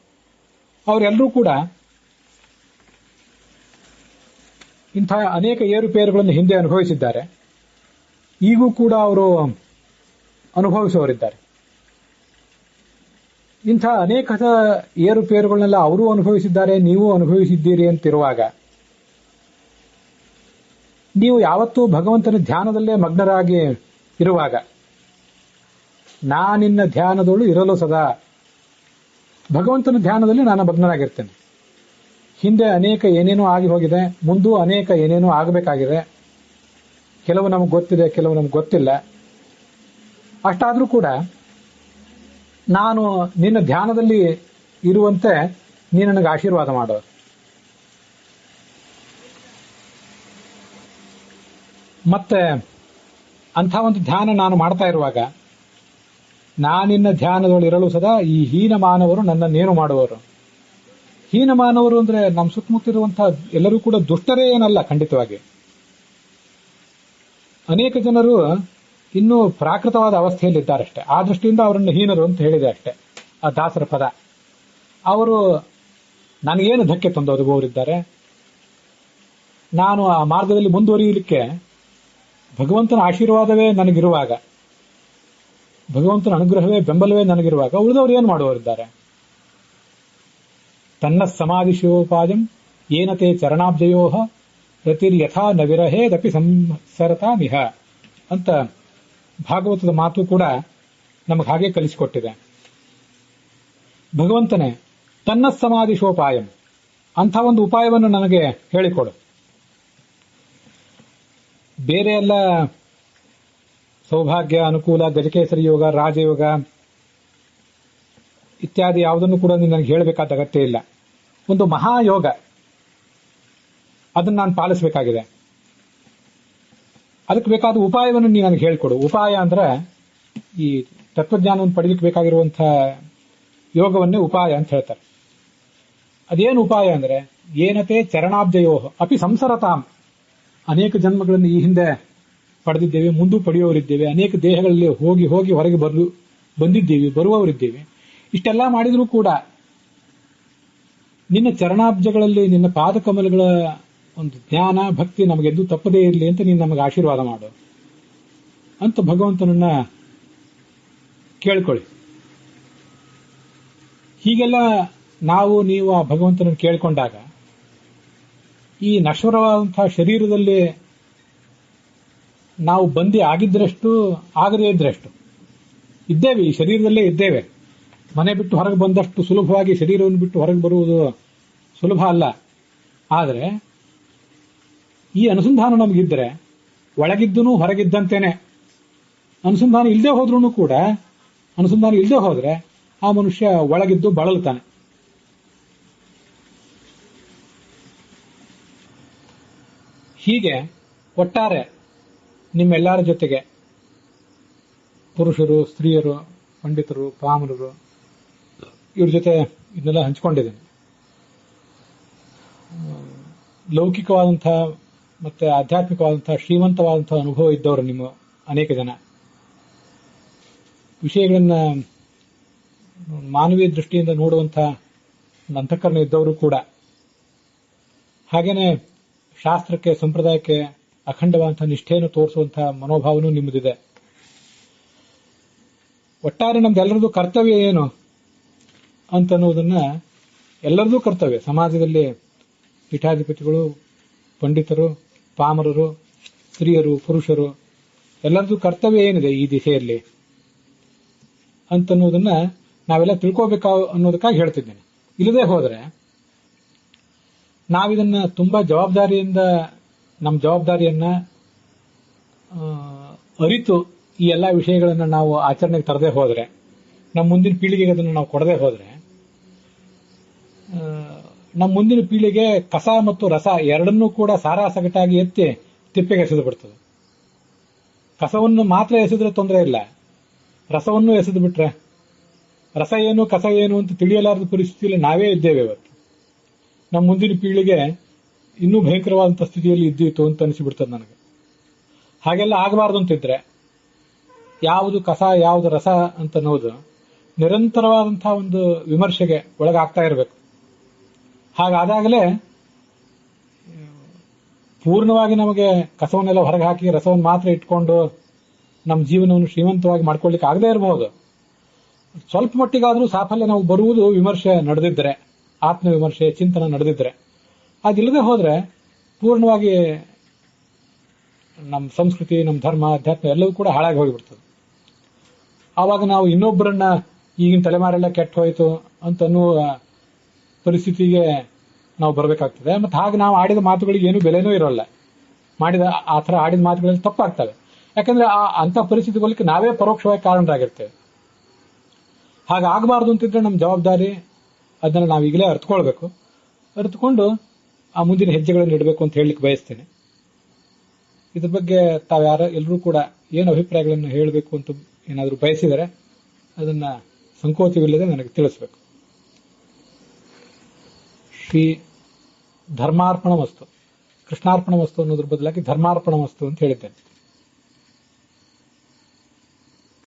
A: ಅವರೆಲ್ಲರೂ ಕೂಡ ಇಂಥ ಅನೇಕ ಏರುಪೇರುಗಳನ್ನು ಹಿಂದೆ ಅನುಭವಿಸಿದ್ದಾರೆ. ಈಗೂ ಕೂಡ ಅವರು ಅನುಭವಿಸುವವರಿದ್ದಾರೆ. ಇಂಥ ಅನೇಕ ಏರುಪೇರುಗಳನ್ನೆಲ್ಲ ಅವರೂ ಅನುಭವಿಸಿದ್ದಾರೆ, ನೀವು ಅನುಭವಿಸಿದ್ದೀರಿ ಅಂತಿರುವಾಗ ನೀವು ಯಾವತ್ತೂ ಭಗವಂತನ ಧ್ಯಾನದಲ್ಲೇ ಮಗ್ನರಾಗಿ ಇರುವಾಗ, ನಾನಿನ್ನ ಧ್ಯಾನದೊಳು ಇರಲು ಸದಾ, ಭಗವಂತನ ಧ್ಯಾನದಲ್ಲಿ ನಾನು ಮಗ್ನರಾಗಿರ್ತೇನೆ. ಹಿಂದೆ ಅನೇಕ ಏನೇನೋ ಆಗಿ ಹೋಗಿದೆ, ಮುಂದೂ ಅನೇಕ ಏನೇನೋ ಆಗಬೇಕಾಗಿದೆ. ಕೆಲವು ನಮಗೆ ಗೊತ್ತಿದೆ, ಕೆಲವು ನಮ್ಗೆ ಗೊತ್ತಿಲ್ಲ. ಅಷ್ಟಾದರೂ ಕೂಡ ನಾನು ನಿನ್ನ ಧ್ಯಾನದಲ್ಲಿ ಇರುವಂತೆ ನೀನು ನನಗೆ ಆಶೀರ್ವಾದ ಮಾಡೋ. ಮತ್ತೆ ಅಂಥ ಒಂದು ಧ್ಯಾನ ನಾನು ಮಾಡ್ತಾ ಇರುವಾಗ, ನಾನಿನ್ನ ಧ್ಯಾನದೊಳಿರಲು ಸದಾ ಈ ಹೀನ ಮಾನವರು ನನ್ನನ್ನೇನು ಮಾಡುವರು. ಹೀನ ಮಾನವರು ಅಂದ್ರೆ ನಮ್ಮ ಸುತ್ತಮುತ್ತಿರುವಂತಹ ಎಲ್ಲರೂ ಕೂಡ ದುಷ್ಟರೇ ಏನಲ್ಲ, ಖಂಡಿತವಾಗಿ. ಅನೇಕ ಜನರು ಇನ್ನೂ ಪ್ರಾಕೃತವಾದ ಅವಸ್ಥೆಯಲ್ಲಿದ್ದಾರಷ್ಟೇ. ಆ ದೃಷ್ಟಿಯಿಂದ ಅವರನ್ನು ಹೀನರು ಅಂತ ಹೇಳಿದೆ ಅಷ್ಟೇ ಆ ದಾಸರ ಪದ. ಅವರು ನನಗೇನು ಧಕ್ಕೆ ತಂದು ಒದಗುವವರಿದ್ದಾರೆ. ನಾನು ಆ ಮಾರ್ಗದಲ್ಲಿ ಮುಂದುವರಿಯಲಿಕ್ಕೆ ಭಗವಂತನ ಆಶೀರ್ವಾದವೇ ನನಗಿರುವಾಗ, ಭಗವಂತನ ಅನುಗ್ರಹವೇ ಬೆಂಬಲವೇ ನನಗಿರುವಾಗ ಉಳಿದವರು ಏನು ಮಾಡುವವರಿದ್ದಾರೆ. ತನ್ನ ಸಮಾಧಿಶೋಪಾಯಂ ಏನತೆ ಚರಣಾಬ್ಜಯೋ ರತಿರ್ಯಥಾ ನವಿರಹೇದಪಿ ಸಂಸರತಾ ಮಿಹ ಅಂತ ಭಾಗವತದ ಮಾತು ಕೂಡ ನಮಗೆ ಹಾಗೆ ಕಲಿಸಿಕೊಟ್ಟಿದೆ. ಭಗವಂತನೇ ತನ್ನ ಸಮಾಧಿಶೋಪಾಯಂ, ಅಂಥ ಒಂದು ಉಪಾಯವನ್ನು ನನಗೆ ಹೇಳಿಕೊಡು. ಬೇರೆ ಎಲ್ಲ ಸೌಭಾಗ್ಯ, ಅನುಕೂಲ, ಗಜಕೇಸರಿ ಯೋಗ, ರಾಜಯೋಗ ಇತ್ಯಾದಿ ಯಾವುದನ್ನು ಕೂಡ ನೀನು ನನಗೆ ಹೇಳಬೇಕಾದ ಅಗತ್ಯ ಇಲ್ಲ. ಒಂದು ಮಹಾಯೋಗ, ಅದನ್ನು ನಾನು ಪಾಲಿಸಬೇಕಾಗಿದೆ. ಅದಕ್ಕೆ ಬೇಕಾದ ಉಪಾಯವನ್ನು ನೀನು ನನಗೆ ಹೇಳ್ಕೊಡು. ಉಪಾಯ ಅಂದ್ರೆ ಈ ತತ್ವಜ್ಞಾನವನ್ನು ಪಡೆಯಲಿಕ್ಕೆ ಬೇಕಾಗಿರುವಂತಹ ಯೋಗವನ್ನೇ ಉಪಾಯ ಅಂತ ಹೇಳ್ತಾರೆ. ಅದೇನು ಉಪಾಯ ಅಂದ್ರೆ ಏನತೆ ಚರಣಾಬ್ಜಯೋ ಅಪಿ ಸಂಸರತಾಂ. ಅನೇಕ ಜನ್ಮಗಳನ್ನು ಈ ಹಿಂದೆ ಪಡೆದಿದ್ದೇವೆ, ಮುಂದೂ ಪಡೆಯುವವರಿದ್ದೇವೆ. ಅನೇಕ ದೇಹಗಳಲ್ಲಿ ಹೋಗಿ ಹೋಗಿ ಹೊರಗೆ ಬಂದಿದ್ದೇವೆ, ಬರುವವರಿದ್ದೇವೆ. ಇಷ್ಟೆಲ್ಲ ಮಾಡಿದರೂ ಕೂಡ ನಿನ್ನ ಚರಣಾಬ್ಜಗಳಲ್ಲಿ, ನಿನ್ನ ಪಾದಕಮಲಗಳ ಒಂದು ಜ್ಞಾನ ಭಕ್ತಿ ನಮಗೆಂದೂ ತಪ್ಪದೇ ಇರಲಿ ಅಂತ ನೀನು ನಮಗೆ ಆಶೀರ್ವಾದ ಮಾಡು ಅಂತ ಭಗವಂತನನ್ನ ಕೇಳ್ಕೊಳ್ಳಿ. ಹೀಗೆಲ್ಲ ನಾವು ನೀವು ಆ ಭಗವಂತನನ್ನು ಕೇಳಿಕೊಂಡಾಗ ಈ ನಶ್ವರವಾದಂತಹ ಶರೀರದಲ್ಲಿ ನಾವು ಬಂದಿ ಆಗಿದ್ರಷ್ಟು, ಆಗದೇ ಇದ್ರಷ್ಟು ಇದ್ದೇವೆ, ಈ ಶರೀರದಲ್ಲೇ ಇದ್ದೇವೆ. ಮನೆ ಬಿಟ್ಟು ಹೊರಗೆ ಬಂದಷ್ಟು ಸುಲಭವಾಗಿ ಶರೀರವನ್ನು ಬಿಟ್ಟು ಹೊರಗೆ ಬರುವುದು ಸುಲಭ ಅಲ್ಲ. ಆದರೆ ಈ ಅನುಸಂಧಾನ ನಮಗಿದ್ರೆ ಒಳಗಿದ್ದೂ ಹೊರಗಿದ್ದಂತೇನೆ. ಅನುಸಂಧಾನ ಇಲ್ಲದೆ ಹೋದ್ರೂ ಕೂಡ, ಅನುಸಂಧಾನ ಇಲ್ಲದೆ ಹೋದ್ರೆ ಆ ಮನುಷ್ಯ ಒಳಗಿದ್ದು ಬಳಲ್ತಾನೆ. ಹೀಗೆ ಒಟ್ಟಾರೆ ನಿಮ್ಮೆಲ್ಲರ ಜೊತೆಗೆ ಪುರುಷರು, ಸ್ತ್ರೀಯರು, ಪಂಡಿತರು, ಪಾಮರರು ಇವ್ರ ಜೊತೆ ಇದನ್ನೆಲ್ಲ ಹಂಚಿಕೊಂಡಿದ್ದೇನೆ. ಲೌಕಿಕವಾದಂತಹ ಮತ್ತೆ ಆಧ್ಯಾತ್ಮಿಕವಾದಂತಹ ಶ್ರೀಮಂತವಾದಂತಹ ಅನುಭವ ಇದ್ದವರು ನಿಮ್ಮ ಅನೇಕ ಜನ. ವಿಷಯಗಳನ್ನ ಮಾನವೀಯ ದೃಷ್ಟಿಯಿಂದ ನೋಡುವಂತಹ ಅಂತಃಕರಣ ಇದ್ದವರು ಕೂಡ. ಹಾಗೇನೆ ಶಾಸ್ತ್ರಕ್ಕೆ, ಸಂಪ್ರದಾಯಕ್ಕೆ ಅಖಂಡವಾದಂತಹ ನಿಷ್ಠೆಯನ್ನು ತೋರಿಸುವಂತಹ ಮನೋಭಾವನೂ ನಿಮ್ಮದಿದೆ. ಒಟ್ಟಾರೆ ನಮ್ದೆಲ್ಲರದು ಕರ್ತವ್ಯ ಏನು ಅಂತನ್ನುವುದನ್ನ, ಎಲ್ಲರದೂ ಕರ್ತವ್ಯ. ಸಮಾಜದಲ್ಲಿ ಪೀಠಾಧಿಪತಿಗಳು, ಪಂಡಿತರು, ಪಾಮರರು, ಸ್ತ್ರೀಯರು, ಪುರುಷರು ಎಲ್ಲರದು ಕರ್ತವ್ಯ ಏನಿದೆ ಈ ದಿಶೆಯಲ್ಲಿ ಅಂತನ್ನುವುದನ್ನ ನಾವೆಲ್ಲ ತಿಳ್ಕೋಬೇಕಾ ಅನ್ನೋದಕ್ಕಾಗಿ ಹೇಳ್ತಿದ್ದೇನೆ. ಇಲ್ಲದೆ ಹೋದ್ರೆ ನಾವಿದನ್ನ ತುಂಬಾ ಜವಾಬ್ದಾರಿಯಿಂದ, ನಮ್ಮ ಜವಾಬ್ದಾರಿಯನ್ನ ಅರಿತು ಈ ಎಲ್ಲ ವಿಷಯಗಳನ್ನು ನಾವು ಆಚರಣೆಗೆ ತರದೇ ಹೋದ್ರೆ, ನಮ್ಮ ಮುಂದಿನ ಪೀಳಿಗೆಗೆ ಅದನ್ನು ನಾವು ಕೊಡದೆ ಹೋದ್ರೆ, ನಮ್ಮ ಮುಂದಿನ ಪೀಳಿಗೆ ಕಸ ಮತ್ತು ರಸ ಎರಡನ್ನೂ ಕೂಡ ಸಾರಾಸಗಟಾಗಿ ಎತ್ತಿ ತಿಪ್ಪೆಗೆ ಎಸೆದು ಬಿಡ್ತದೆ. ಕಸವನ್ನು ಮಾತ್ರ ಎಸೆದ್ರೆ ತೊಂದರೆ ಇಲ್ಲ, ರಸವನ್ನು ಎಸೆದು ಬಿಟ್ರೆ ರಸ ಏನು ಕಸ ಏನು ಅಂತ ತಿಳಿಯಲಾರದ ಪರಿಸ್ಥಿತಿಯಲ್ಲಿ ನಾವೇ ಇದ್ದೇವೆ ಇವತ್ತು. ನಮ್ಮ ಮುಂದಿನ ಪೀಳಿಗೆ ಇನ್ನೂ ಭಯಂಕರವಾದಂತಹ ಸ್ಥಿತಿಯಲ್ಲಿ ಇದ್ದಿತ್ತು ಅಂತ ಅನಿಸಿಬಿಡ್ತದೆ ನನಗೆ. ಹಾಗೆಲ್ಲ ಆಗಬಾರ್ದು ಅಂತಿದ್ರೆ ಯಾವುದು ಕಸ ಯಾವುದು ರಸ ಅಂತ ಅನ್ನೋದು ನಿರಂತರವಾದಂತಹ ಒಂದು ವಿಮರ್ಶೆಗೆ ಒಳಗಾಗ್ತಾ ಇರಬೇಕು. ಹಾಗಾದಾಗಲೇ ಪೂರ್ಣವಾಗಿ ನಮಗೆ ಕಸವನ್ನೆಲ್ಲ ಹೊರಗೆ ಹಾಕಿ ರಸವನ್ನು ಮಾತ್ರ ಇಟ್ಕೊಂಡು ನಮ್ಮ ಜೀವನವನ್ನು ಶ್ರೀಮಂತವಾಗಿ ಮಾಡ್ಕೊಳ್ಳಿಕ್ಕೆ ಆಗದೇ ಇರಬಹುದು. ಸ್ವಲ್ಪ ಮಟ್ಟಿಗಾದರೂ ಸಾಫಲ್ಯ ನಾವು ಬರುವುದು ವಿಮರ್ಶೆ ನಡೆದಿದ್ರೆ, ಆತ್ಮವಿಮರ್ಶೆ ಚಿಂತನೆ ನಡೆದಿದ್ರೆ. ಅದಿಲ್ಲದೆ ಹೋದ್ರೆ ಪೂರ್ಣವಾಗಿ ನಮ್ಮ ಸಂಸ್ಕೃತಿ, ನಮ್ಮ ಧರ್ಮ, ಅಧ್ಯಾತ್ಮ ಎಲ್ಲವೂ ಕೂಡ ಹಾಳಾಗಿ ಹೋಗಿಬಿಡ್ತದೆ. ಆವಾಗ ನಾವು ಇನ್ನೊಬ್ಬರನ್ನ ಈಗಿನ ತಲೆಮಾರೆಲ್ಲ ಕೆಟ್ಟ ಹೋಯಿತು ಅಂತ ಅನ್ನುವ ಪರಿಸ್ಥಿತಿಗೆ ನಾವು ಬರಬೇಕಾಗ್ತದೆ. ಮತ್ತೆ ಹಾಗೆ ನಾವು ಆಡಿದ ಮಾತುಗಳಿಗೆ ಏನು ಬೆಲೆನೂ ಇರೋಲ್ಲ. ಆ ಥರ ಆಡಿದ ಮಾತುಗಳಲ್ಲಿ ತಪ್ಪಾಗ್ತವೆ. ಯಾಕಂದ್ರೆ ಅಂತ ಪರಿಸ್ಥಿತಿ ಬರಲಿಕ್ಕೆ ನಾವೇ ಪರೋಕ್ಷವಾಗಿ ಕಾರಣರಾಗಿರ್ತೇವೆ. ಹಾಗಾಗಬಾರ್ದು ಅಂತಿದ್ರೆ ನಮ್ಮ ಜವಾಬ್ದಾರಿ ಅದನ್ನು ನಾವು ಈಗಲೇ ಅರ್ಥಕೊಳ್ಬೇಕು. ಅರ್ಥಕೊಂಡು ಆ ಮುಂದಿನ ಹೆಜ್ಜೆಗಳನ್ನು ಇಡಬೇಕು ಅಂತ ಹೇಳಲಿಕ್ಕೆ ಬಯಸ್ತೇನೆ. ಇದ್ರ ಬಗ್ಗೆ ಎಲ್ಲರೂ ಕೂಡ ಏನು ಅಭಿಪ್ರಾಯಗಳನ್ನು ಹೇಳಬೇಕು ಅಂತ ಏನಾದರೂ ಬಯಸಿದರೆ ಅದನ್ನ ಸಂಕೋಚವಿಲ್ಲದೆ ನನಗೆ ತಿಳಿಸಬೇಕು. ಶ್ರೀ ಧರ್ಮಾರ್ಪಣ ವಸ್ತು, ಕೃಷ್ಣಾರ್ಪಣ ವಸ್ತು ಅನ್ನೋದ್ರ ಬದಲಾಗಿ ಧರ್ಮಾರ್ಪಣ ವಸ್ತು ಅಂತ ಹೇಳಿದ್ದೇನೆ.